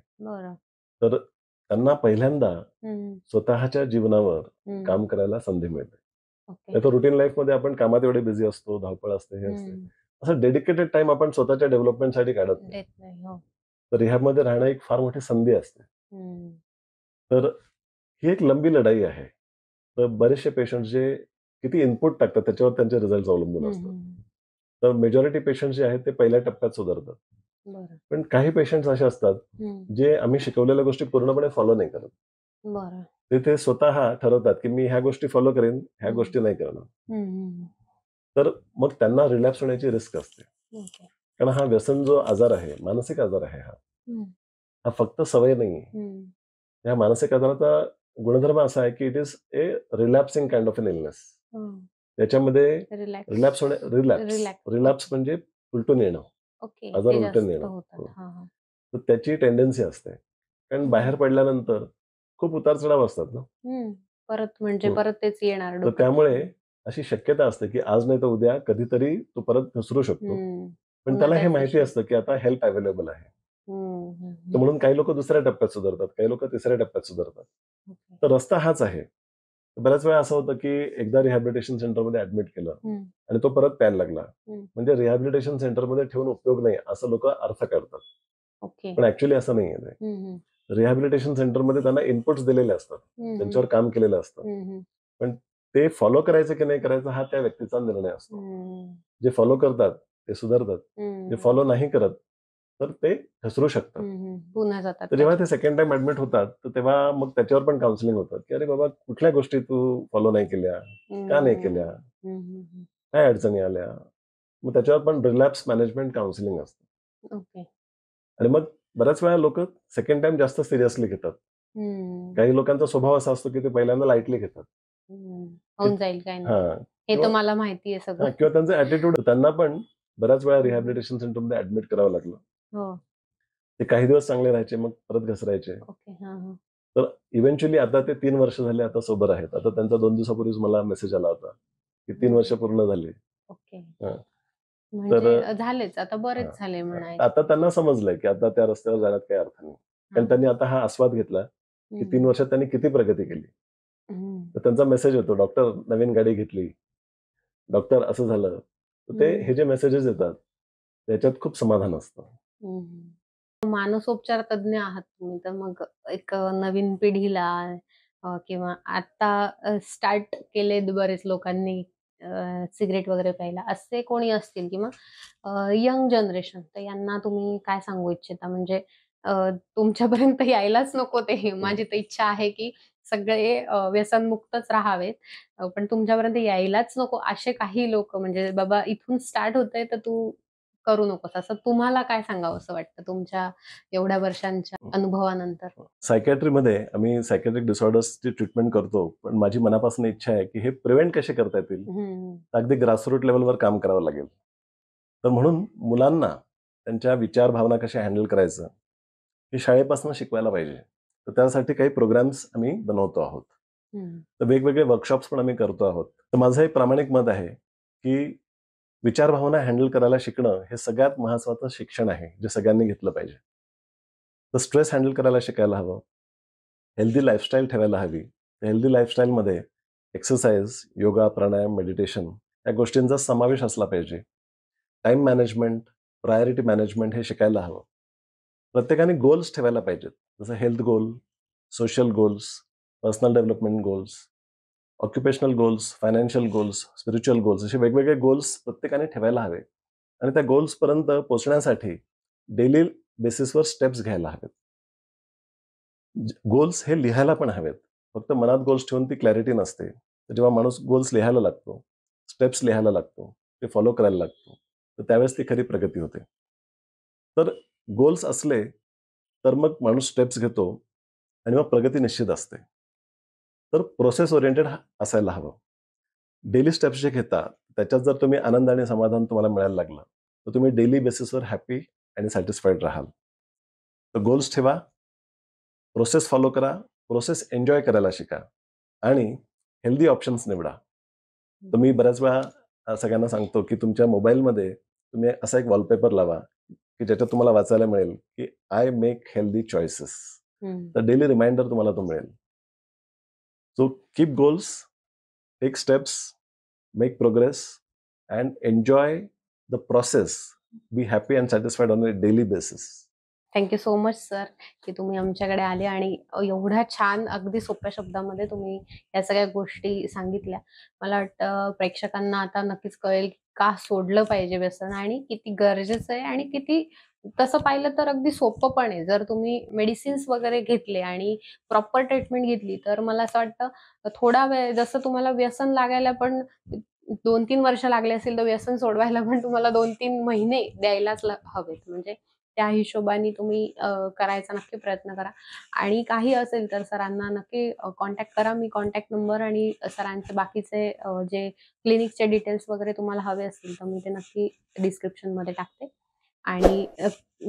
तर त्यांना पहिल्यांदा स्वतःच्या जीवनावर काम करायला संधी मिळते. तर रुटीन लाईफमध्ये आपण कामात एवढे बिझी असतो, धावपळ असते, हे असते. असं डेडिकेटेड टाइम आपण स्वतःच्या डेव्हलपमेंटसाठी काढत नाही. तर रिहॅबमध्ये राहणं एक फार मोठी संधी असते. तर ही एक लंबी लढाई आहे. तर बरेचसे पेशंट जे किती इनपुट टाकतात त्याच्यावर त्यांचे रिझल्ट अवलंबून असतात. तर मेजॉरिटी पेशंट जे आहेत ते पहिल्या टप्प्यात सुधारतात. पण काही पेशंट असे असतात जे आम्ही शिकवलेल्या गोष्टी पूर्णपणे फॉलो नाही करत. ते स्वतः ठरवतात की मी ह्या गोष्टी फॉलो करेन, ह्या गोष्टी नाही करणार. तर मग त्यांना रिलॅप्स होण्याची रिस्क असते. कारण हा व्यसन जो आजार आहे, मानसिक आजार आहे, हा फक्त सवय नाहीये. या मानसिक आजाराचा गुणधर्म असा आहे की it is a relapsing kind of an illness. त्याच्यामध्ये रिलॅप्स म्हणजे उलटून येणं, आजार उलटून येणं. तर त्याची टेंडन्सी असते. कारण बाहेर पडल्यानंतर खूप उतार चढाव असतात ना, परत तेच येणार. तर त्यामुळे अशी शक्यता असते की आज नाही तर उद्या कधीतरी तो परत घसरू शकतो. पण त्याला हे माहिती असतं की आता हेल्प अवेलेबल आहे. तर म्हणून काही लोक दुसऱ्या टप्प्यात सुधारतात, काही लोक तिसऱ्या टप्प्यात सुधारतात. तर रस्ता हाच आहे. बऱ्याच वेळा असं होतं की एकदा रिहॅबिलिटेशन सेंटरमध्ये ऍडमिट केलं आणि तो परत प्यायला लागला, म्हणजे रिहॅबिलिटेशन सेंटरमध्ये ठेवून उपयोग नाही असं लोक अर्थ काढतात. पण ऍक्च्युअली असं नाहीये ते. रिहॅबिलिटेशन सेंटरमध्ये त्यांना इनपुट्स दिलेले असतात, त्यांच्यावर काम केलेलं असतं. पण ते फॉलो करायचं की नाही करायचं हा त्या व्यक्तीचा निर्णय असतो. जे फॉलो करतात ते सुधारतात, जे फॉलो नाही करत तर ते घसरू शकतात. पुन्हा जातात. तर जेव्हा ते सेकंड टाइम ऍडमिट होतात तर तेव्हा मग त्याच्यावर पण काउन्सिलिंग होतात की अरे बाबा कुठल्या गोष्टी तू फॉलो नाही केल्या, का नाही केल्या, काय अडचणी आल्या. मग त्याच्यावर पण रिलॅप्स मॅनेजमेंट काउन्सिलिंग असतं. आणि मग बऱ्याच वेळा लोक सेकंड टाइम जास्त सिरियसली घेतात. काही लोकांचा स्वभाव असा असतो की ते पहिल्यांदा लाईटली घेतात. होऊन जाईल काय नाही, हे तर मला माहिती आहे सगळं. किंवा त्यांचं ऍटिट्यूड. त्यांना पण बऱ्याच वेळा रिहॅबिलिटेशन सेंटरमध्ये ऍडमिट करावं लागलं. ते काही दिवस चांगले राहायचे, मग परत घसरायचे. तर इव्हेंच्युअली आता ते 3 वर्ष झाले आता सोबर आहेत. आता त्यांचा 2 दिवसापूर्वीच मला मेसेज आला होता की 3 वर्ष पूर्ण झाली. तर झालेच, आता बरेच झाले म्हणायचे. आता त्यांना समजलंय की आता त्या रस्त्यावर जाण्यात काही अर्थ नाही. कारण त्यांनी आता हा आस्वाद घेतला की 3 वर्षात त्यांनी किती प्रगती केली. तर त्यांचा मेसेज येतो, डॉक्टर नवीन गाडी घेतली, डॉक्टर असं झालं. तर ते हे जे मेसेजेस येतात त्याच्यात खूप समाधान असतं. मानसोपचार तज्ञ आहात तुम्ही, तर मग एक नवीन पिढीला किंवा आता स्टार्ट केले बरेच लोकांनी सिगरेट वगैरे प्यायला, असे कोणी असतील किंवा यंग जनरेशन, तर यांना तुम्ही काय सांगू इच्छिता? म्हणजे तुमच्यापर्यंत यायलाच नको ते. माझी तर इच्छा आहे की सगळे व्यसनमुक्तच राहावेत. पण तुमच्यापर्यंत यायलाच नको असे काही लोक, म्हणजे बाबा इथून स्टार्ट होतंय तर तू करू नकोस, असं तुम्हाला काय सांगावंसं वाटतं तुमच्या एवढ्या वर्षांच्या अनुभवानंतर? सायकॅट्रीमध्ये आम्ही सायकॅट्रिक डिसऑर्डर्सची ट्रीटमेंट करतो, पण माझी मनापासून इच्छा आहे की हे प्रिव्हेंट कसे करता येतील, तर अगदी ग्रासरूट लेवलवर काम करावं लागेल. तर म्हणून मुलांना त्यांच्या विचार भावना कशा हँडल करायचं हे शाळेपासून शिकवायला पाहिजे. तर त्यासाठी काही प्रोग्राम्स आम्ही बनवतो आहोत. तर वेगवेगळे वर्कशॉप्स पण आम्ही करतो आहोत. तर माझं हे प्रामाणिक मत आहे की विचार भावना हँडल करायला शिकणं हे सगळ्यात महत्त्वाचं शिक्षण आहे, जे सगळ्यांनी घेतलं पाहिजे. तर स्ट्रेस हँडल करायला शिकायला हवं. हेल्दी लाईफस्टाईल ठेवायला हवी. हेल्दी लाईफस्टाईलमध्ये एक्सरसाइज, योगा, प्राणायाम, मेडिटेशन या गोष्टींचा समावेश असला पाहिजे. टाईम मॅनेजमेंट, प्रायोरिटी मॅनेजमेंट हे शिकायला हवं. प्रत्येकाने गोल्स ठेवायला पाहिजेत. जसं health goal, social goals, personal development goals, occupational goals, financial goals, spiritual goals असे वेगवेगळे गोल्स प्रत्येकाने ठेवायला हवे. आणि त्या गोल्सपर्यंत पोहोचण्यासाठी डेली बेसिसवर स्टेप्स घ्यायला हवेत. गोल्स हे लिहायला पण हवेत. फक्त मनात गोल्स ठेवून ती क्लॅरिटी नसते. तर जेव्हा माणूस गोल्स लिहायला लागतो, स्टेप्स लिहायला लागतो, ते फॉलो करायला लागतो, तर त्यावेळेस ती खरी प्रगती होते. तर गोल्स असले तर मग माणूस स्टेप्स घेतो आणि मग प्रगती निश्चित असते. तर प्रोसेस ओरिएंटेड असायला हवं. डेली स्टेप्स जे घेता त्याच्यात जर तुम्ही आनंद आणि समाधान तुम्हाला मिळायला लागलं, तर तुम्ही डेली बेसिसवर हॅपी आणि सॅटिस्फाईड राहाल. तर गोल्स ठेवा, प्रोसेस फॉलो करा, प्रोसेस एन्जॉय करायला शिका आणि हेल्दी ऑप्शन्स निवडा. तर मी बऱ्याच वेळा सगळ्यांना सांगतो की तुमच्या मोबाईलमध्ये तुम्ही असा एक वॉलपेपर लावा की ज्याच्यात तुम्हाला वाचायला मिळेल की आय मेक हेल्दी चॉईसेस. तर डेली रिमाइंडर तुम्हाला तो मिळेल. So keep goals, take steps, make progress and enjoy the process. Be happy and satisfied on a daily basis. Thank you so much sir, की तुम्ही आमच्याकडे आले आणि एवढ्या छान अगदी सोप्या शब्दामध्ये तुम्ही या सगळ्या गोष्टी सांगितल्या. मला वाटतं प्रेक्षकांना आता नक्कीच कळेल का सोडलं पाहिजे व्यसन आणि किती गरजेचं आहे आणि किती, तसं पाहिलं तर अगदी सोपं पण आहे. जर तुम्ही मेडिसिन्स वगैरे घेतले आणि प्रॉपर ट्रीटमेंट घेतली तर मला असं वाटतं थोडा वेळ, जसं तुम्हाला व्यसन लागायला पण 2-3 वर्ष लागले असतील, तर व्यसन सोडवायला पण तुम्हाला 2-3 महिने द्यायलाच हवेत. म्हणजे त्या हिशोबाने तुम्ही करायचा नक्की प्रयत्न करा आणि काही असेल तर सरांना नक्की कॉन्टॅक्ट करा. मी कॉन्टॅक्ट नंबर आणि सरांचे बाकीचे जे क्लिनिकचे डिटेल्स वगैरे तुम्हाला हवे असतील तर मी ते नक्की डिस्क्रिप्शनमध्ये टाकते. आणि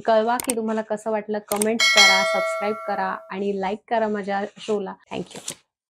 कळवा की तुम्हाला कसं वाटलं, कमेंट्स करा, सबस्क्राईब करा आणि लाईक करा माझ्या शोला. थँक्यू.